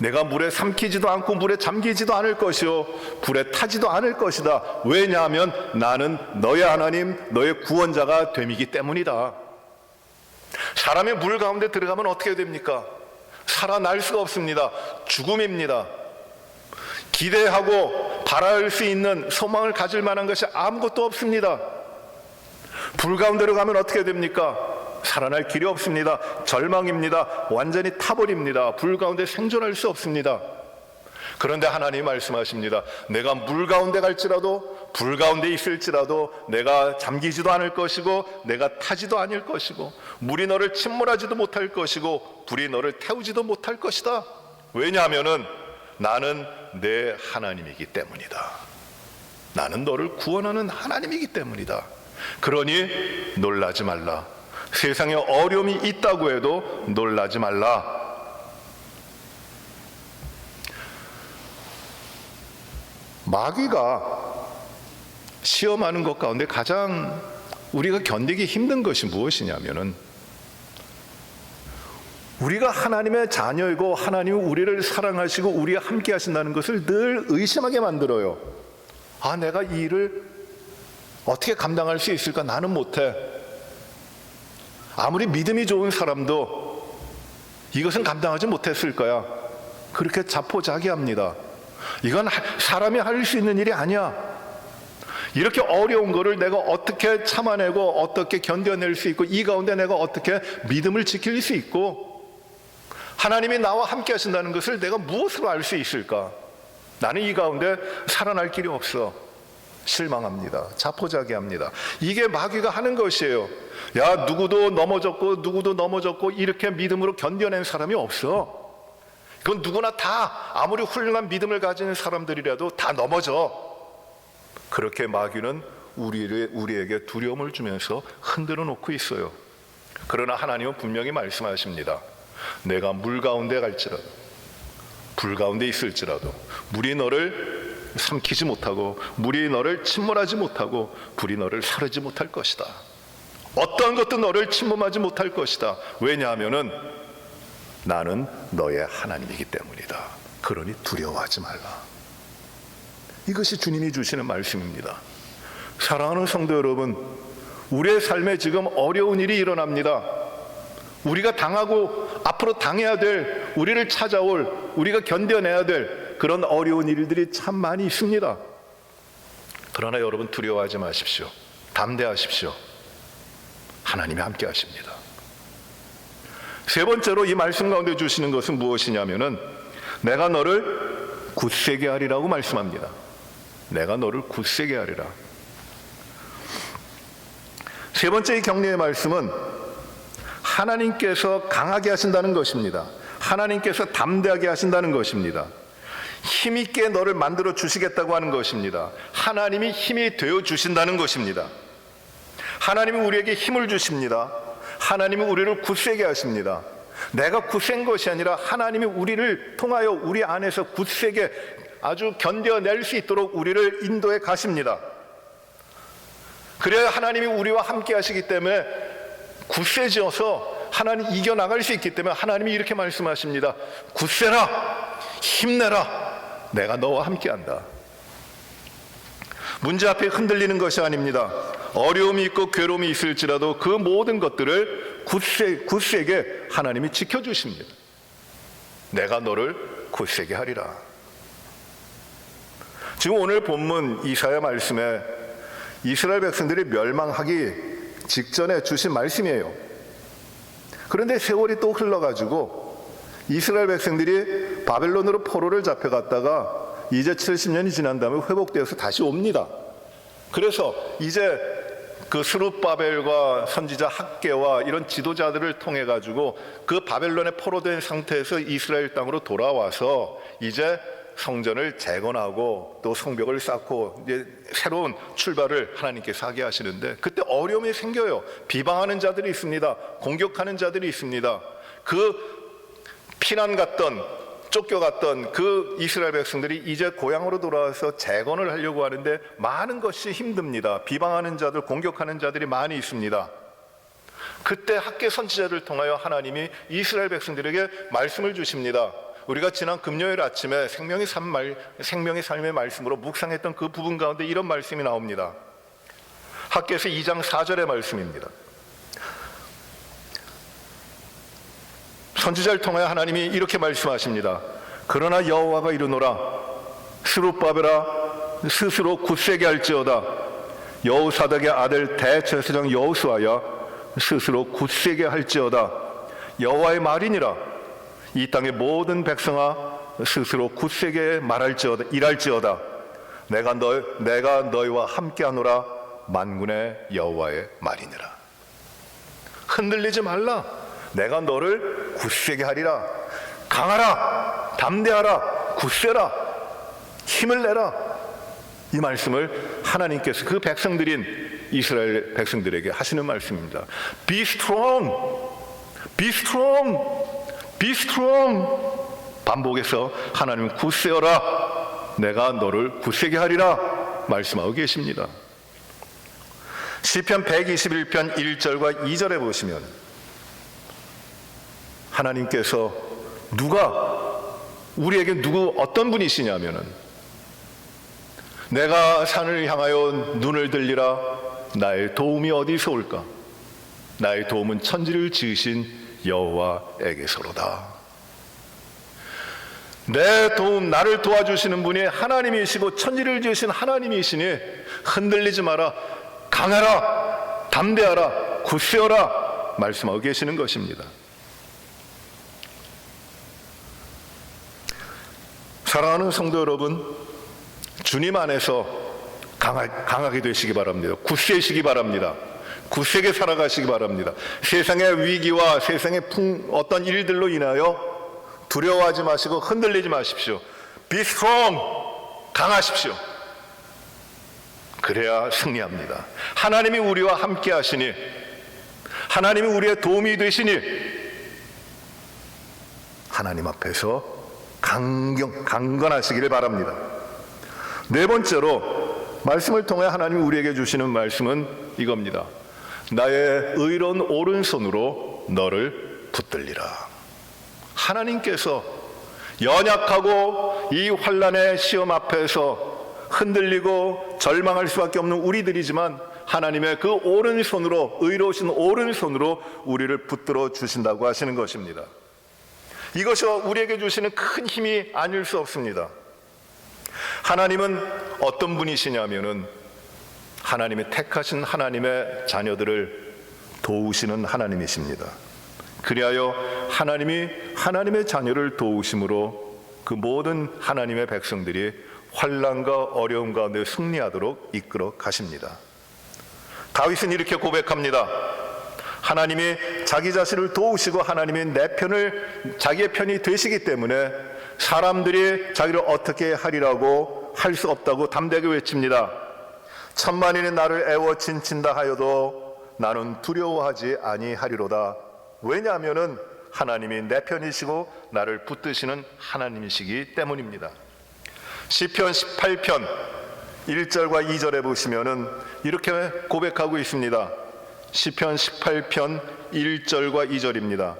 C: 내가 물에 삼키지도 않고 물에 잠기지도 않을 것이요 불에 타지도 않을 것이다. 왜냐하면 나는 너의 하나님, 너의 구원자가 됨이기 때문이다. 사람이 물 가운데 들어가면 어떻게 됩니까? 살아날 수가 없습니다. 죽음입니다. 기대하고 바랄 수 있는 소망을 가질 만한 것이 아무것도 없습니다. 불 가운데로 가면 어떻게 됩니까? 살아날 길이 없습니다. 절망입니다. 완전히 타버립니다. 불 가운데 생존할 수 없습니다. 그런데 하나님 말씀하십니다. 내가 물 가운데 갈지라도 불 가운데 있을지라도 내가 잠기지도 않을 것이고 내가 타지도 않을 것이고 물이 너를 침몰하지도 못할 것이고 불이 너를 태우지도 못할 것이다. 왜냐하면은 나는 내 하나님이기 때문이다. 나는 너를 구원하는 하나님이기 때문이다. 그러니 놀라지 말라. 세상에 어려움이 있다고 해도 놀라지 말라. 마귀가 시험하는 것 가운데 가장 우리가 견디기 힘든 것이 무엇이냐면은 우리가 하나님의 자녀이고 하나님이 우리를 사랑하시고 우리와 함께 하신다는 것을 늘 의심하게 만들어요. 아, 내가 이 일을 어떻게 감당할 수 있을까? 나는 못해. 아무리 믿음이 좋은 사람도 이것은 감당하지 못했을 거야. 그렇게 자포자기합니다. 이건 사람이 할 수 있는 일이 아니야. 이렇게 어려운 거를 내가 어떻게 참아내고 어떻게 견뎌낼 수 있고 이 가운데 내가 어떻게 믿음을 지킬 수 있고 하나님이 나와 함께 하신다는 것을 내가 무엇으로 알 수 있을까? 나는 이 가운데 살아날 길이 없어. 실망합니다. 자포자기합니다. 이게 마귀가 하는 것이에요. 야, 누구도 넘어졌고 이렇게 믿음으로 견뎌낸 사람이 없어. 그건 누구나 다 아무리 훌륭한 믿음을 가진 사람들이라도 다 넘어져. 그렇게 마귀는 우리에게 두려움을 주면서 흔들어 놓고 있어요. 그러나 하나님은 분명히 말씀하십니다. 내가 물 가운데 갈지라도 불 가운데 있을지라도 물이 너를 삼키지 못하고 물이 너를 침몰하지 못하고 불이 너를 사르지 못할 것이다. 어떠한 것도 너를 침몰하지 못할 것이다. 왜냐하면은 나는 너의 하나님이기 때문이다. 그러니 두려워하지 말라. 이것이 주님이 주시는 말씀입니다. 사랑하는 성도 여러분, 우리의 삶에 지금 어려운 일이 일어납니다. 우리가 당하고 앞으로 당해야 될, 우리를 찾아올, 우리가 견뎌내야 될 그런 어려운 일들이 참 많이 있습니다. 그러나 여러분 두려워하지 마십시오. 담대하십시오. 하나님이 함께 하십니다. 세 번째로 이 말씀 가운데 주시는 것은 무엇이냐면은 내가 너를 굳세게 하리라고 말씀합니다. 내가 너를 굳세게 하리라. 세 번째 이 격려의 말씀은 하나님께서 강하게 하신다는 것입니다. 하나님께서 담대하게 하신다는 것입니다. 힘있게 너를 만들어 주시겠다고 하는 것입니다. 하나님이 힘이 되어 주신다는 것입니다. 하나님이 우리에게 힘을 주십니다. 하나님이 우리를 굳세게 하십니다. 내가 굳센 것이 아니라 하나님이 우리를 통하여 우리 안에서 굳세게 아주 견뎌낼 수 있도록 우리를 인도해 가십니다. 그래야 하나님이 우리와 함께 하시기 때문에 굳세져서 하나님 이겨나갈 수 있기 때문에 하나님이 이렇게 말씀하십니다. 굳세라, 힘내라, 내가 너와 함께한다. 문제 앞에 흔들리는 것이 아닙니다. 어려움이 있고 괴로움이 있을지라도 그 모든 것들을 굳세게 하나님이 지켜주십니다. 내가 너를 굳세게 하리라. 지금 오늘 본문 이사야 말씀에 이스라엘 백성들이 멸망하기 직전에 주신 말씀이에요. 그런데 세월이 또 흘러가지고 이스라엘 백성들이 바벨론으로 포로를 잡혀갔다가 이제 70년이 지난 다음에 회복되어서 다시 옵니다. 그래서 이제 그 스룹바벨과 선지자 학개와 이런 지도자들을 통해 가지고 그 바벨론에 포로된 상태에서 이스라엘 땅으로 돌아와서 이제 성전을 재건하고 또 성벽을 쌓고 이제 새로운 출발을 하나님께서 하게 하시는데 그때 어려움이 생겨요. 비방하는 자들이 있습니다. 공격하는 자들이 있습니다. 그 피난 갔던 쫓겨갔던 그 이스라엘 백성들이 이제 고향으로 돌아와서 재건을 하려고 하는데 많은 것이 힘듭니다. 비방하는 자들, 공격하는 자들이 많이 있습니다. 그때 학개 선지자를 통하여 하나님이 이스라엘 백성들에게 말씀을 주십니다. 우리가 지난 금요일 아침에 생명의 삶의 말씀으로 묵상했던 그 부분 가운데 이런 말씀이 나옵니다. 학개서 2장 4절의 말씀입니다. 선지자를 통하여 하나님이 이렇게 말씀하십니다. 그러나 여호와가 이르노라 스룹바벨아 스스로 굳세게 할지어다. 여호사닥의 아들 대제사장 여호수아야 스스로 굳세게 할지어다. 여호와의 말이니라. 이 땅의 모든 백성아 스스로 굳세게 말할지어다 일할지어다. 내가 너희와 함께하노라. 만군의 여호와의 말이니라. 흔들리지 말라. 내가 너를 굳세게 하리라. 강하라, 담대하라, 굳세라, 힘을 내라. 이 말씀을 하나님께서 그 백성들인 이스라엘 백성들에게 하시는 말씀입니다. Be strong, be strong, be strong. 반복해서 하나님은 굳세어라. 내가 너를 굳세게 하리라 말씀하고 계십니다. 시편 121편 1절과 2절에 보시면 하나님께서 우리에게 어떤 분이시냐면은 내가 산을 향하여 눈을 들리라. 나의 도움이 어디서 올까? 나의 도움은 천지를 지으신 여호와에게서로다. 내 도움, 나를 도와주시는 분이 하나님이시고 천지를 지으신 하나님이시니 흔들리지 마라. 강하라, 담대하라, 굳세어라 말씀하고 계시는 것입니다. 사랑하는 성도 여러분, 주님 안에서 강하게 되시기 바랍니다. 굳세시기 바랍니다. 굳세게 살아가시기 바랍니다. 세상의 위기와 세상의 어떤 일들로 인하여 두려워하지 마시고 흔들리지 마십시오. Be strong, 강하십시오. 그래야 승리합니다. 하나님이 우리와 함께 하시니, 하나님이 우리의 도움이 되시니 하나님 앞에서 강건하시기를 바랍니다. 네 번째로 말씀을 통해 하나님이 우리에게 주시는 말씀은 이겁니다. 나의 의로운 오른손으로 너를 붙들리라. 하나님께서 연약하고 이 환난의 시험 앞에서 흔들리고 절망할 수밖에 없는 우리들이지만 하나님의 그 오른손으로, 의로우신 오른손으로 우리를 붙들어 주신다고 하시는 것입니다. 이것이 우리에게 주시는 큰 힘이 아닐 수 없습니다. 하나님은 어떤 분이시냐면은 하나님이 택하신 하나님의 자녀들을 도우시는 하나님이십니다. 그리하여 하나님이 하나님의 자녀를 도우심으로 그 모든 하나님의 백성들이 환난과 어려움 가운데 승리하도록 이끌어 가십니다. 다윗은 이렇게 고백합니다. 하나님이 자기 자신을 도우시고 하나님이 내 편을 자기의 편이 되시기 때문에 사람들이 자기를 어떻게 하리라고 할 수 없다고 담대하게 외칩니다. 천만인이 나를 애워 진친다 하여도 나는 두려워하지 아니하리로다. 왜냐하면은 하나님이 내 편이시고 나를 붙드시는 하나님이시기 때문입니다. 시편 18편 1절과 2절에 보시면은 이렇게 고백하고 있습니다. 시편 18편 1절과 2절입니다.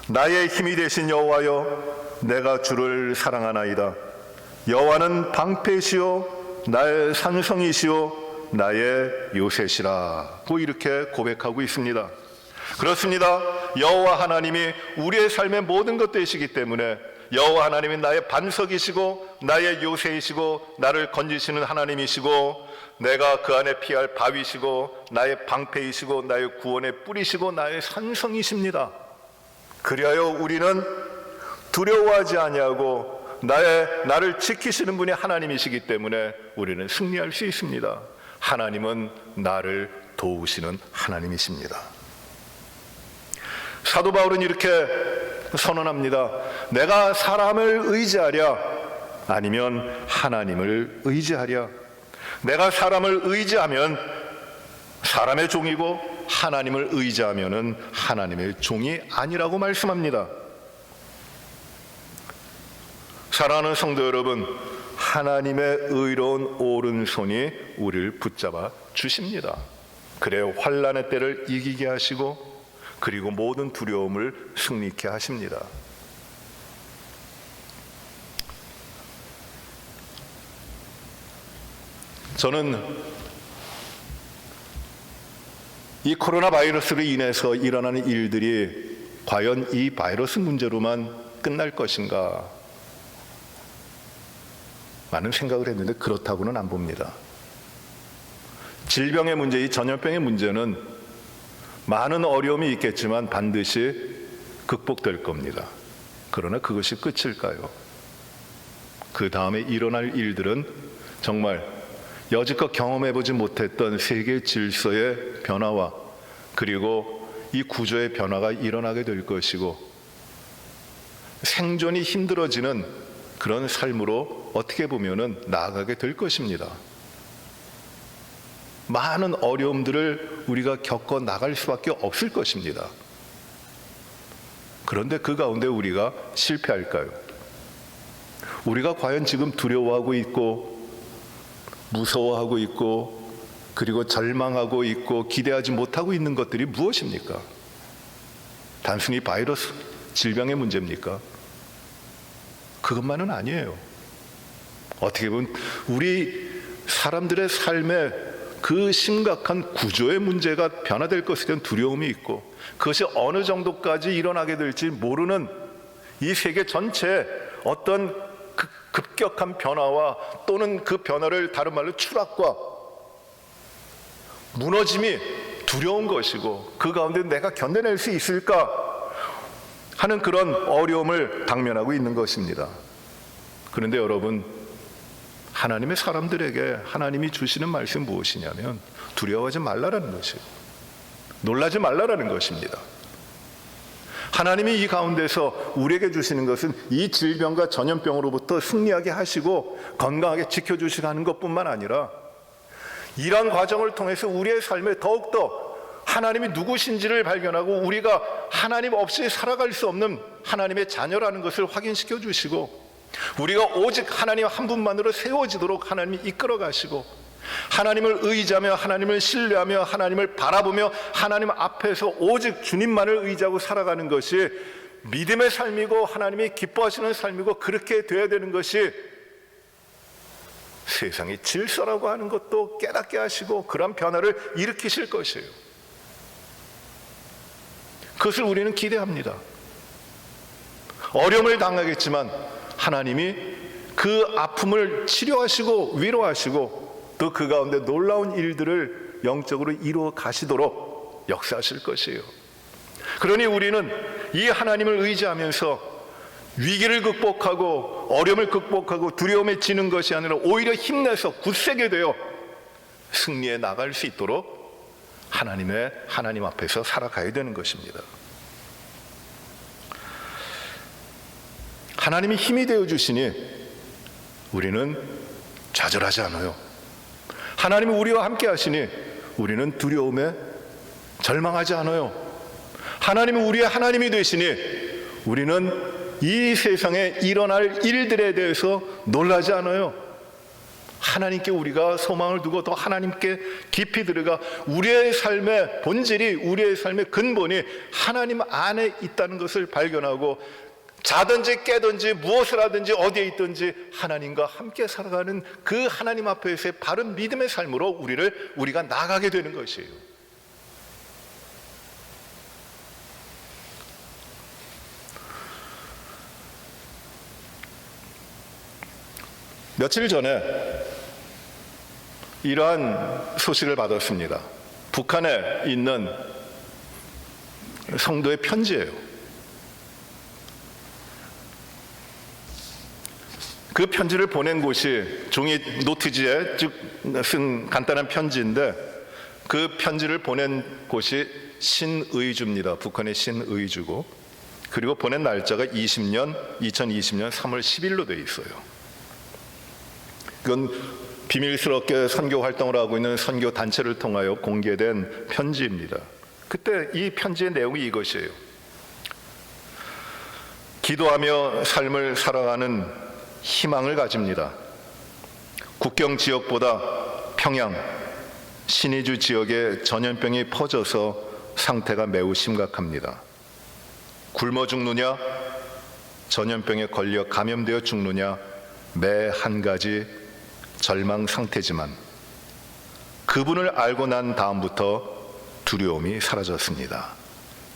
C: 나의 힘이 되신 여호와여, 내가 주를 사랑하나이다. 여호와는 방패시요 나의 산성이시요 나의 요새시라고 이렇게 고백하고 있습니다. 그렇습니다. 여호와 하나님이 우리의 삶의 모든 것 되시기 때문에 여호와 하나님이 나의 반석이시고 나의 요새이시고 나를 건지시는 하나님이시고 내가 그 안에 피할 바위시고 나의 방패이시고 나의 구원의 뿌리시고 나의 산성이십니다. 그리하여 우리는 두려워하지 아니하고 나를 지키시는 분이 하나님이시기 때문에 우리는 승리할 수 있습니다. 하나님은 나를 도우시는 하나님이십니다. 사도 바울은 이렇게 선언합니다. 내가 사람을 의지하랴 아니면 하나님을 의지하랴. 내가 사람을 의지하면 사람의 종이고 하나님을 의지하면은 하나님의 종이 아니라고 말씀합니다. 사랑하는 성도 여러분, 하나님의 의로운 오른손이 우리를 붙잡아 주십니다. 그래야 환난의 때를 이기게 하시고 그리고 모든 두려움을 승리케 하십니다. 저는 이 코로나 바이러스로 인해서 일어나는 일들이 과연 이 바이러스 문제로만 끝날 것인가 많은 생각을 했는데 그렇다고는 안 봅니다. 질병의 문제, 이 전염병의 문제는 많은 어려움이 있겠지만 반드시 극복될 겁니다. 그러나 그것이 끝일까요? 그 다음에 일어날 일들은 정말 여지껏 경험해보지 못했던 세계 질서의 변화와 그리고 이 구조의 변화가 일어나게 될 것이고 생존이 힘들어지는 그런 삶으로 어떻게 보면은 나아가게 될 것입니다. 많은 어려움들을 우리가 겪어 나갈 수밖에 없을 것입니다. 그런데 그 가운데 우리가 실패할까요? 우리가 과연 지금 두려워하고 있고 무서워하고 있고 그리고 절망하고 있고 기대하지 못하고 있는 것들이 무엇입니까? 단순히 바이러스, 질병의 문제입니까? 그것만은 아니에요. 어떻게 보면 우리 사람들의 삶에 그 심각한 구조의 문제가 변화될 것에 대한 두려움이 있고 그것이 어느 정도까지 일어나게 될지 모르는 이 세계 전체에 어떤 급격한 변화와 또는 그 변화를 다른 말로 추락과 무너짐이 두려운 것이고 그 가운데 내가 견뎌낼 수 있을까 하는 그런 어려움을 당면하고 있는 것입니다. 그런데 여러분, 하나님의 사람들에게 하나님이 주시는 말씀 무엇이냐면 두려워하지 말라라는 것이에요. 놀라지 말라라는 것입니다. 하나님이 이 가운데서 우리에게 주시는 것은 이 질병과 전염병으로부터 승리하게 하시고 건강하게 지켜주시고 하는 것뿐만 아니라 이런 과정을 통해서 우리의 삶에 더욱더 하나님이 누구신지를 발견하고 우리가 하나님 없이 살아갈 수 없는 하나님의 자녀라는 것을 확인시켜 주시고 우리가 오직 하나님 한 분만으로 세워지도록 하나님이 이끌어 가시고 하나님을 의지하며 하나님을 신뢰하며 하나님을 바라보며 하나님 앞에서 오직 주님만을 의지하고 살아가는 것이 믿음의 삶이고 하나님이 기뻐하시는 삶이고 그렇게 되어야 되는 것이 세상의 질서라고 하는 것도 깨닫게 하시고 그런 변화를 일으키실 것이에요. 그것을 우리는 기대합니다. 어려움을 당하겠지만 하나님이 그 아픔을 치료하시고 위로하시고 또 그 가운데 놀라운 일들을 영적으로 이루어 가시도록 역사하실 것이에요. 그러니 우리는 이 하나님을 의지하면서 위기를 극복하고 어려움을 극복하고 두려움에 지는 것이 아니라 오히려 힘내서 굳세게 되어 승리해 나갈 수 있도록 하나님 앞에서 살아가야 되는 것입니다. 하나님이 힘이 되어 주시니 우리는 좌절하지 않아요. 하나님이 우리와 함께 하시니 우리는 두려움에 절망하지 않아요. 하나님이 우리의 하나님이 되시니 우리는 이 세상에 일어날 일들에 대해서 놀라지 않아요. 하나님께 우리가 소망을 두고 더 하나님께 깊이 들어가 우리의 삶의 본질이, 우리의 삶의 근본이 하나님 안에 있다는 것을 발견하고 자든지 깨든지 무엇을 하든지 어디에 있든지 하나님과 함께 살아가는 그 하나님 앞에서의 바른 믿음의 삶으로 우리가 나가게 되는 것이에요. 며칠 전에 이러한 소식을 받았습니다. 북한에 있는 성도의 편지예요. 그 편지를 보낸 곳이 종이 노트지에 쭉 쓴 간단한 편지인데 그 편지를 보낸 곳이 신의주입니다. 북한의 신의주고, 그리고 보낸 날짜가 2020년 3월 10일로 되어 있어요. 그건 비밀스럽게 선교 활동을 하고 있는 선교 단체를 통하여 공개된 편지입니다. 그때 이 편지의 내용이 이것이에요. 기도하며 삶을 살아가는 희망을 가집니다. 국경 지역보다 평양, 신의주 지역에 전염병이 퍼져서 상태가 매우 심각합니다. 굶어 죽느냐, 전염병에 걸려 감염되어 죽느냐, 매 한 가지 절망 상태지만 그분을 알고 난 다음부터 두려움이 사라졌습니다.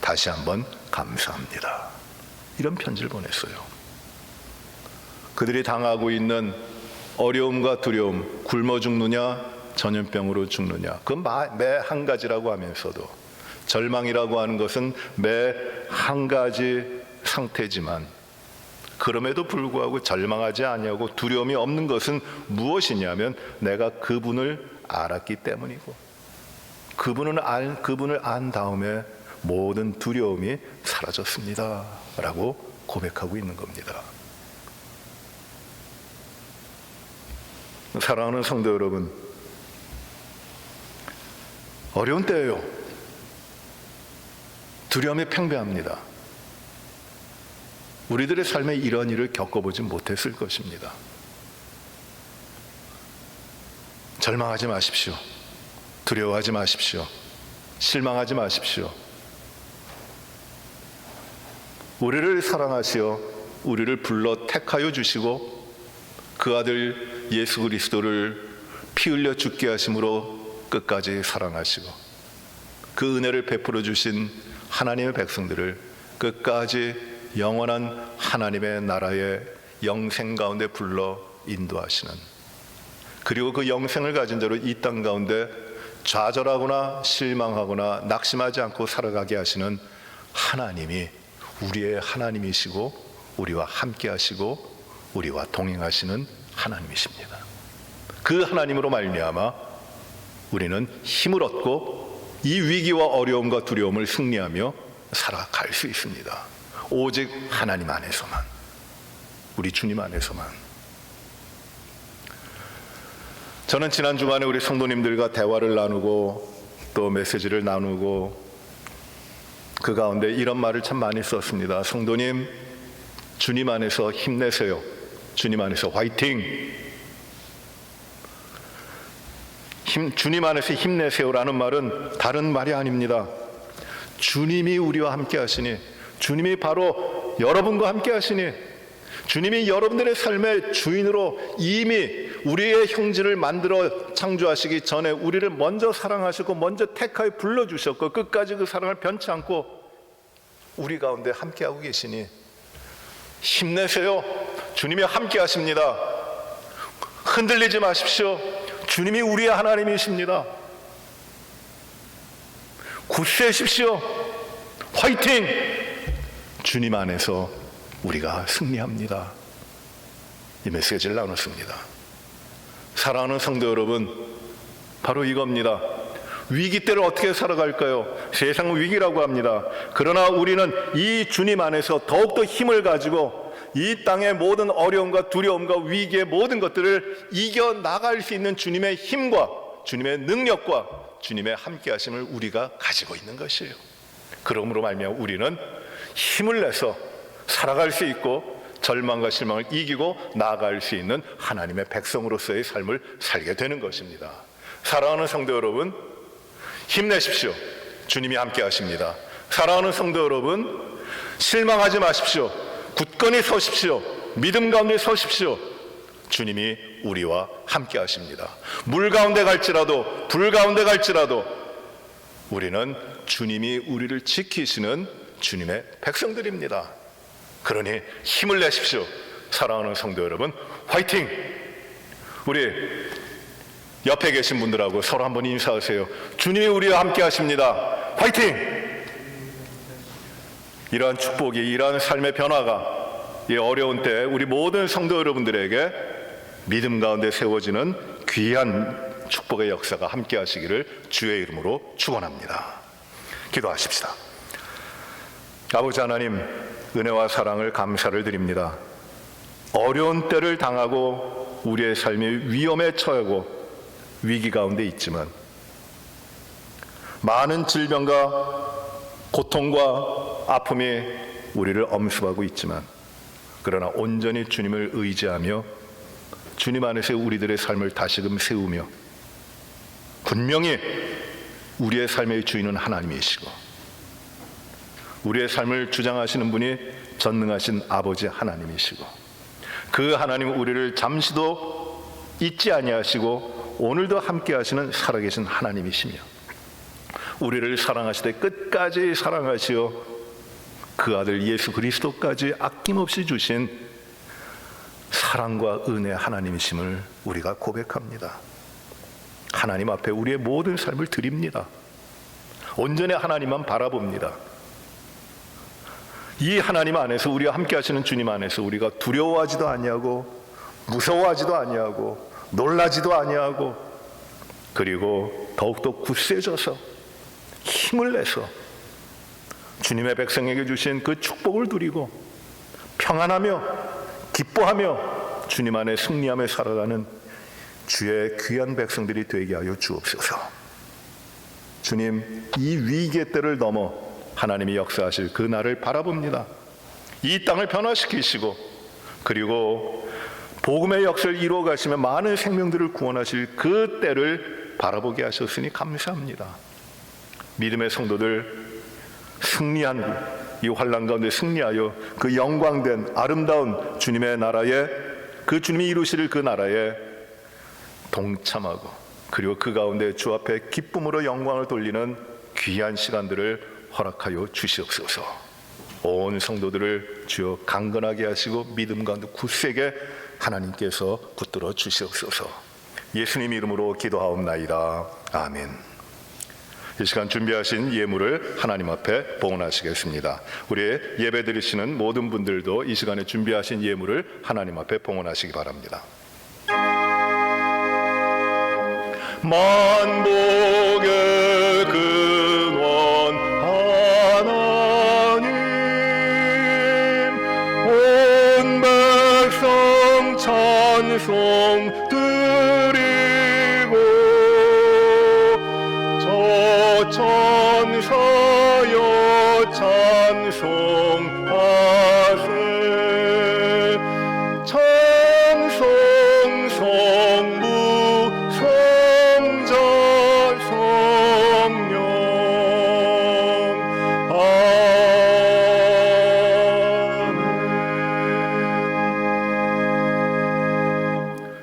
C: 다시 한번 감사합니다. 이런 편지를 보냈어요. 그들이 당하고 있는 어려움과 두려움, 굶어 죽느냐, 전염병으로 죽느냐, 그건 매 한 가지라고 하면서도 절망이라고 하는 것은 매 한 가지 상태지만 그럼에도 불구하고 절망하지 아니하고 두려움이 없는 것은 무엇이냐면 내가 그분을 알았기 때문이고 그분을 안 다음에 모든 두려움이 사라졌습니다 라고 고백하고 있는 겁니다. 사랑하는 성도 여러분, 어려운 때예요. 두려움이 팽배합니다. 우리들의 삶에 이런 일을 겪어보지 못했을 것입니다. 절망하지 마십시오. 두려워하지 마십시오. 실망하지 마십시오. 우리를 사랑하시어 우리를 불러 택하여 주시고 그 아들 예수 그리스도를 피 흘려 죽게 하심으로 끝까지 사랑하시고 그 은혜를 베풀어 주신 하나님의 백성들을 끝까지 영원한 하나님의 나라의 영생 가운데 불러 인도하시는, 그리고 그 영생을 가진 자로 이 땅 가운데 좌절하거나 실망하거나 낙심하지 않고 살아가게 하시는 하나님이 우리의 하나님이시고 우리와 함께 하시고 우리와 동행하시는 하나님이십니다. 그 하나님으로 말미암아 우리는 힘을 얻고 이 위기와 어려움과 두려움을 승리하며 살아갈 수 있습니다. 오직 하나님 안에서만, 우리 주님 안에서만. 저는 지난 주간에 우리 성도님들과 대화를 나누고 또 메시지를 나누고 그 가운데 이런 말을 참 많이 썼습니다. 성도님, 주님 안에서 힘내세요. 주님 안에서 화이팅! 주님 안에서 힘내세요라는 말은 다른 말이 아닙니다. 주님이 우리와 함께 하시니, 주님이 바로 여러분과 함께 하시니, 주님이 여러분들의 삶의 주인으로 이미 우리의 형질을 만들어 창조하시기 전에 우리를 먼저 사랑하시고 먼저 택하여 불러주셨고 끝까지 그 사랑을 변치 않고 우리 가운데 함께하고 계시니 힘내세요. 주님이 함께 하십니다. 흔들리지 마십시오. 주님이 우리의 하나님이십니다. 굳세십시오. 화이팅! 주님 안에서 우리가 승리합니다. 이 메시지를 나눴습니다. 사랑하는 성도 여러분, 바로 이겁니다. 위기 때를 어떻게 살아갈까요? 세상은 위기라고 합니다. 그러나 우리는 이 주님 안에서 더욱더 힘을 가지고 이 땅의 모든 어려움과 두려움과 위기의 모든 것들을 이겨나갈 수 있는 주님의 힘과 주님의 능력과 주님의 함께하심을 우리가 가지고 있는 것이에요. 그러므로 말미암아 우리는 힘을 내서 살아갈 수 있고 절망과 실망을 이기고 나아갈 수 있는 하나님의 백성으로서의 삶을 살게 되는 것입니다. 사랑하는 성도 여러분, 힘내십시오. 주님이 함께 하십니다. 사랑하는 성도 여러분, 실망하지 마십시오. 굳건히 서십시오. 믿음 가운데 서십시오. 주님이 우리와 함께 하십니다. 물 가운데 갈지라도 불 가운데 갈지라도 우리는 주님이 우리를 지키시는 주님의 백성들입니다. 그러니 힘을 내십시오. 사랑하는 성도 여러분, 화이팅! 우리 옆에 계신 분들하고 서로 한번 인사하세요. 주님이 우리와 함께 하십니다. 화이팅! 이러한 축복이, 이러한 삶의 변화가 이 어려운 때 우리 모든 성도 여러분들에게 믿음 가운데 세워지는 귀한 축복의 역사가 함께 하시기를 주의 이름으로 축원합니다. 기도하십시다. 아버지 하나님, 은혜와 사랑을 감사를 드립니다. 어려운 때를 당하고 우리의 삶이 위험에 처하고 위기 가운데 있지만 많은 질병과 고통과 아픔이 우리를 엄습하고 있지만 그러나 온전히 주님을 의지하며 주님 안에서 우리들의 삶을 다시금 세우며 분명히 우리의 삶의 주인은 하나님이시고 우리의 삶을 주장하시는 분이 전능하신 아버지 하나님이시고 그 하나님 우리를 잠시도 잊지 아니하시고 오늘도 함께 하시는 살아계신 하나님이시며 우리를 사랑하시되 끝까지 사랑하시어 그 아들 예수 그리스도까지 아낌없이 주신 사랑과 은혜의 하나님이심을 우리가 고백합니다. 하나님 앞에 우리의 모든 삶을 드립니다. 온전히 하나님만 바라봅니다. 이 하나님 안에서 우리와 함께 하시는 주님 안에서 우리가 두려워하지도 아니하고 무서워하지도 아니하고 놀라지도 아니하고 그리고 더욱더 굳세져서 힘을 내서 주님의 백성에게 주신 그 축복을 누리고 평안하며 기뻐하며 주님 안에 승리하며 살아가는 주의 귀한 백성들이 되게 하여 주옵소서. 주님, 이 위기의 때를 넘어 하나님이 역사하실 그 날을 바라봅니다. 이 땅을 변화시키시고 그리고 복음의 역사를 이루어 가시며 많은 생명들을 구원하실 그 때를 바라보게 하셨으니 감사합니다. 믿음의 성도들 승리한 이 환난 가운데 승리하여 그 영광된 아름다운 주님의 나라에 그 주님이 이루실 그 나라에 동참하고 그리고 그 가운데 주 앞에 기쁨으로 영광을 돌리는 귀한 시간들을 허락하여 주시옵소서. 온 성도들을 주여 강건하게 하시고 믿음 가운데 굳세게 하나님께서 붙들어 주시옵소서. 예수님 이름으로 기도하옵나이다. 아멘. 이 시간 준비하신 예물을 하나님 앞에 봉헌하시겠습니다. 우리 예배 드리시는 모든 분들도 이 시간에 준비하신 예물을 하나님 앞에 봉헌하시기 바랍니다.
B: 만복의 근원 하나님 온 백성 찬송 드리고 저 천사여 찬송하세 찬송 성부 성자 성령 아멘.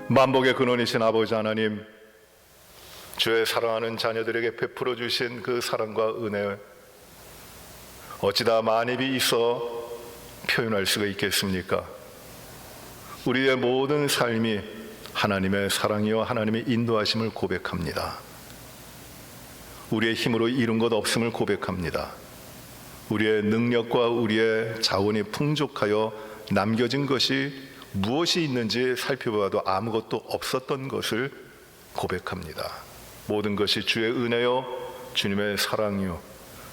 C: 만복의 근원이신 아버지 하나님, 주의 사랑하는 자녀들에게 베풀어 주신 그 사랑과 은혜 어찌다 만입이 있어 표현할 수가 있겠습니까? 우리의 모든 삶이 하나님의 사랑이요 하나님의 인도하심을 고백합니다. 우리의 힘으로 이룬 것 없음을 고백합니다. 우리의 능력과 우리의 자원이 풍족하여 남겨진 것이 무엇이 있는지 살펴봐도 아무것도 없었던 것을 고백합니다. 모든 것이 주의 은혜요, 주님의 사랑이요,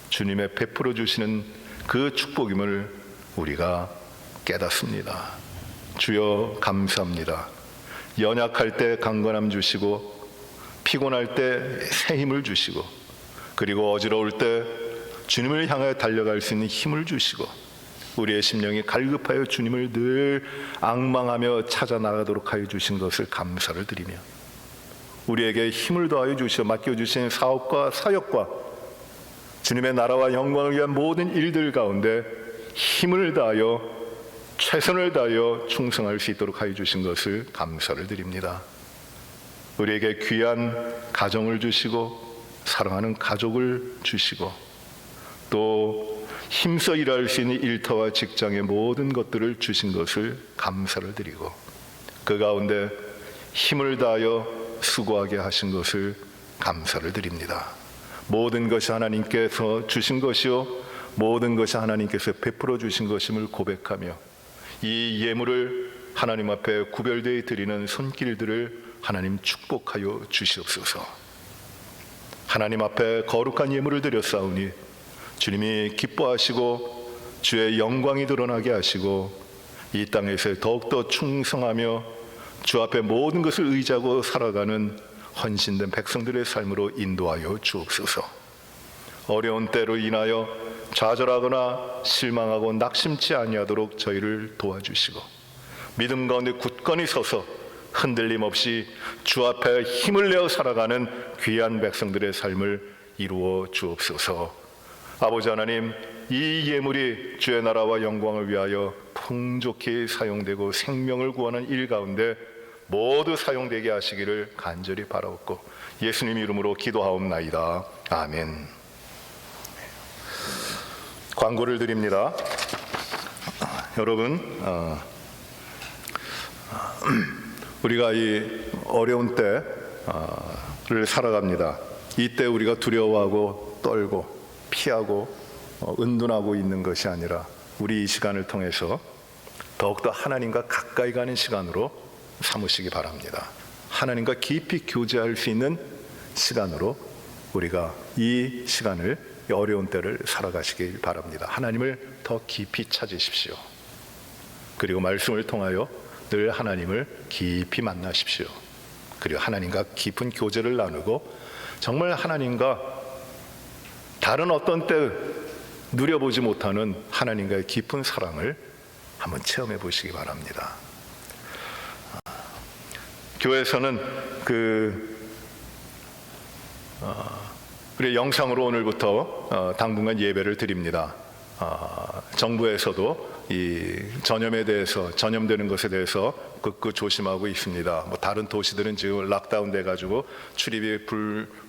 C: 주님의 베풀어 주시는 그 축복임을 우리가 깨닫습니다. 주여 감사합니다. 연약할 때 강건함 주시고, 피곤할 때 새 힘을 주시고, 그리고 어지러울 때 주님을 향해 달려갈 수 있는 힘을 주시고, 우리의 심령이 갈급하여 주님을 늘 앙망하며 찾아 나가도록 하여 주신 것을 감사를 드리며, 우리에게 힘을 더하여 주시어 맡겨주신 사업과 사역과 주님의 나라와 영광을 위한 모든 일들 가운데 힘을 다하여 최선을 다하여 충성할 수 있도록 하여 주신 것을 감사를 드립니다. 우리에게 귀한 가정을 주시고 사랑하는 가족을 주시고, 또 힘써 일할 수 있는 일터와 직장의 모든 것들을 주신 것을 감사를 드리고, 그 가운데 힘을 다하여 수고하게 하신 것을 감사를 드립니다. 모든 것이 하나님께서 주신 것이요, 모든 것이 하나님께서 베풀어 주신 것임을 고백하며, 이 예물을 하나님 앞에 구별되어 드리는 손길들을 하나님 축복하여 주시옵소서. 하나님 앞에 거룩한 예물을 드렸사오니 주님이 기뻐하시고 주의 영광이 드러나게 하시고, 이 땅에서 더욱더 충성하며 주 앞에 모든 것을 의지하고 살아가는 헌신된 백성들의 삶으로 인도하여 주옵소서. 어려운 때로 인하여 좌절하거나 실망하고 낙심치 아니하도록 저희를 도와주시고, 믿음 가운데 굳건히 서서 흔들림 없이 주 앞에 힘을 내어 살아가는 귀한 백성들의 삶을 이루어 주옵소서. 아버지 하나님, 이 예물이 주의 나라와 영광을 위하여 풍족히 사용되고 생명을 구하는 일 가운데 모두 사용되게 하시기를 간절히 바라옵고 예수님 이름으로 기도하옵나이다. 아멘. 광고를 드립니다. 여러분, 우리가 이 어려운 때를 살아갑니다. 이때 우리가 두려워하고 떨고 피하고 은둔하고 있는 것이 아니라, 우리 이 시간을 통해서 더욱더 하나님과 가까이 가는 시간으로 삼으시기 바랍니다. 하나님과 깊이 교제할 수 있는 시간으로 우리가 이 시간을, 이 어려운 때를 살아가시길 바랍니다. 하나님을 더 깊이 찾으십시오. 그리고 말씀을 통하여 늘 하나님을 깊이 만나십시오. 그리고 하나님과 깊은 교제를 나누고, 정말 하나님과 다른 어떤 때 누려보지 못하는 하나님과의 깊은 사랑을 한번 체험해 보시기 바랍니다. 교회에서는 우리 영상으로 오늘부터 당분간 예배를 드립니다. 정부에서도 이 전염에 대해서, 전염되는 것에 대해서 극구 조심하고 있습니다. 다른 도시들은 지금 락다운 돼가지고 출입이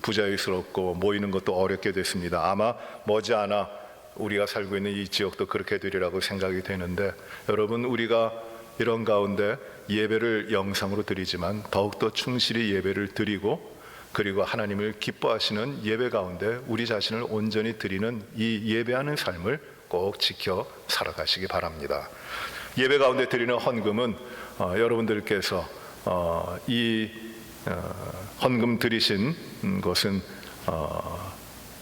C: 부자유스럽고 모이는 것도 어렵게 됐습니다. 아마 머지않아 우리가 살고 있는 이 지역도 그렇게 되리라고 생각이 되는데, 여러분, 우리가 이런 가운데 예배를 영상으로 드리지만 더욱더 충실히 예배를 드리고, 그리고 하나님을 기뻐하시는 예배 가운데 우리 자신을 온전히 드리는 이 예배하는 삶을 꼭 지켜 살아가시기 바랍니다. 예배 가운데 드리는 헌금은 여러분들께서 이 헌금 드리신 것은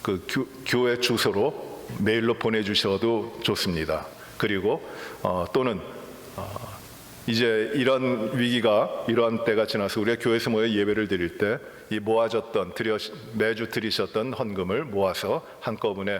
C: 그 교회 주소로 메일로 보내주셔도 좋습니다. 그리고 또는 이제 이런 위기가, 이러한 때가 지나서 우리가 교회에서 모여 예배를 드릴 때 이 모아졌던, 매주 드리셨던 헌금을 모아서 한꺼번에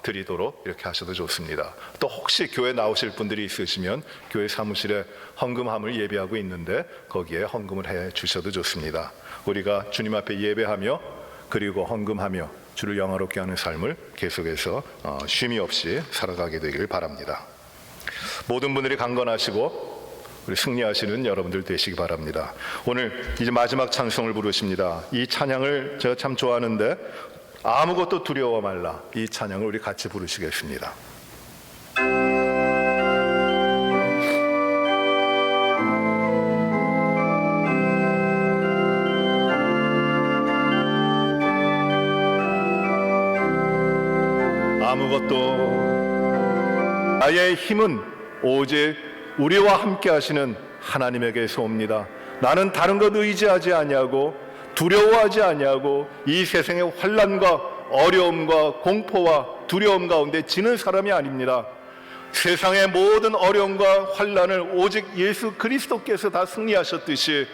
C: 드리도록 이렇게 하셔도 좋습니다. 또 혹시 교회 나오실 분들이 있으시면 교회 사무실에 헌금함을 예비하고 있는데 거기에 헌금을 해 주셔도 좋습니다. 우리가 주님 앞에 예배하며 그리고 헌금하며 주를 영화롭게 하는 삶을 계속해서 쉼이 없이 살아가게 되길 바랍니다. 모든 분들이 강건하시고 우리 승리하시는 여러분들 되시기 바랍니다. 오늘 이제 마지막 찬송을 부르십니다. 이 찬양을 제가 참 좋아하는데, 아무것도 두려워 말라, 이 찬양을 우리 같이 부르시겠습니다. 아무것도 나의 힘은 오직 우리와 함께 하시는 하나님에게서 옵니다. 나는 다른 것 의지하지 아니하고 두려워하지 아니하고 이 세상의 환난과 어려움과 공포와 두려움 가운데 지는 사람이 아닙니다. 세상의 모든 어려움과 환난을 오직 예수 그리스도께서 다 승리하셨듯이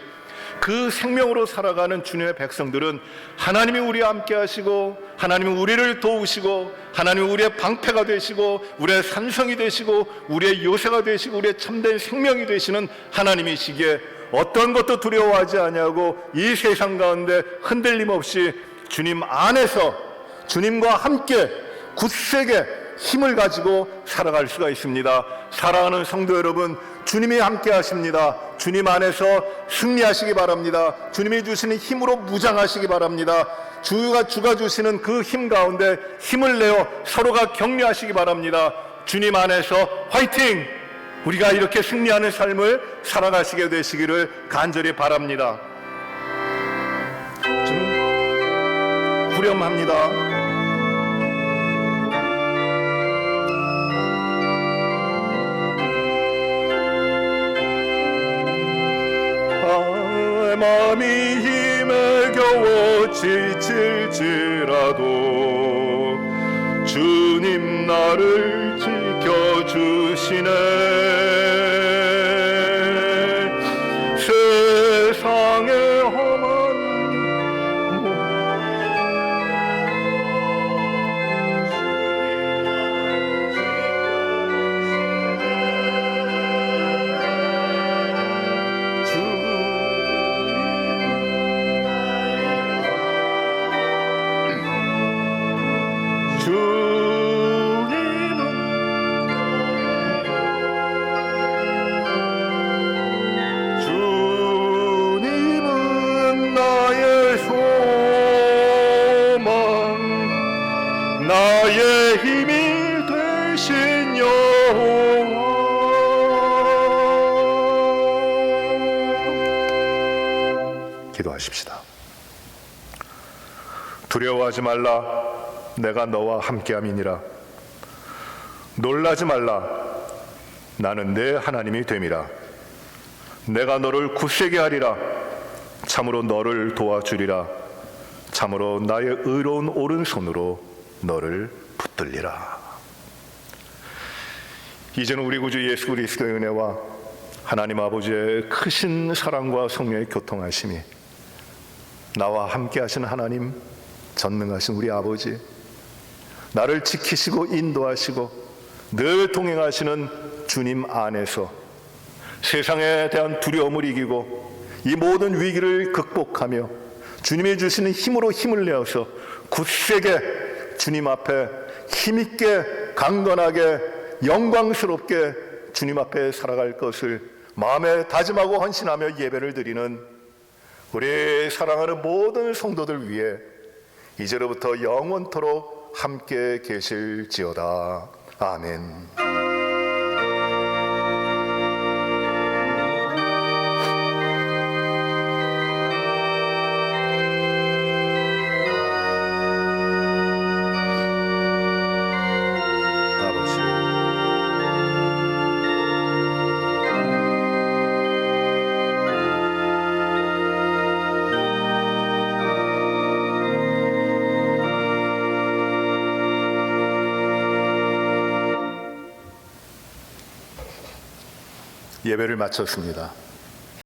C: 그 생명으로 살아가는 주님의 백성들은 하나님이 우리와 함께 하시고 하나님이 우리를 도우시고 하나님이 우리의 방패가 되시고 우리의 산성이 되시고 우리의 요새가 되시고 우리의 참된 생명이 되시는 하나님이시기에 어떤 것도 두려워하지 아니하고 이 세상 가운데 흔들림 없이 주님 안에서 주님과 함께 굳세게 힘을 가지고 살아갈 수가 있습니다. 사랑하는 성도 여러분, 주님이 함께 하십니다. 주님 안에서 승리하시기 바랍니다. 주님이 주시는 힘으로 무장하시기 바랍니다. 주가 주시는 그 힘 가운데 힘을 내어 서로가 격려하시기 바랍니다. 주님 안에서 화이팅! 우리가 이렇게 승리하는 삶을 살아가시게 되시기를 간절히 바랍니다. 좀 후렴합니다.
B: 마음이 힘에 겨워 지칠지라도 주님 나를 지켜주시네. 세상의 험한 주님은 나의 소망, 나의 힘이 되신 여호와.
C: 기도하십시다. 두려워하지 말라. 내가 너와 함께함이니라. 놀라지 말라. 나는 내 하나님이 됨이라. 내가 너를 굳세게 하리라. 참으로 너를 도와주리라. 참으로 나의 의로운 오른손으로 너를 붙들리라. 이제는 우리 구주 예수 그리스도의 은혜와 하나님 아버지의 크신 사랑과 성령의 교통하심이 나와 함께 하시는 하나님, 전능하신 우리 아버지, 나를 지키시고 인도하시고 늘 동행하시는 주님 안에서 세상에 대한 두려움을 이기고 이 모든 위기를 극복하며 주님이 주시는 힘으로 힘을 내어서 굳세게 주님 앞에 힘있게 강건하게 영광스럽게 주님 앞에 살아갈 것을 마음에 다짐하고 헌신하며 예배를 드리는 우리 사랑하는 모든 성도들 위해 이제로부터 영원토록 함께 계실지어다. 아멘. 아버지, 예배를 마쳤습니다.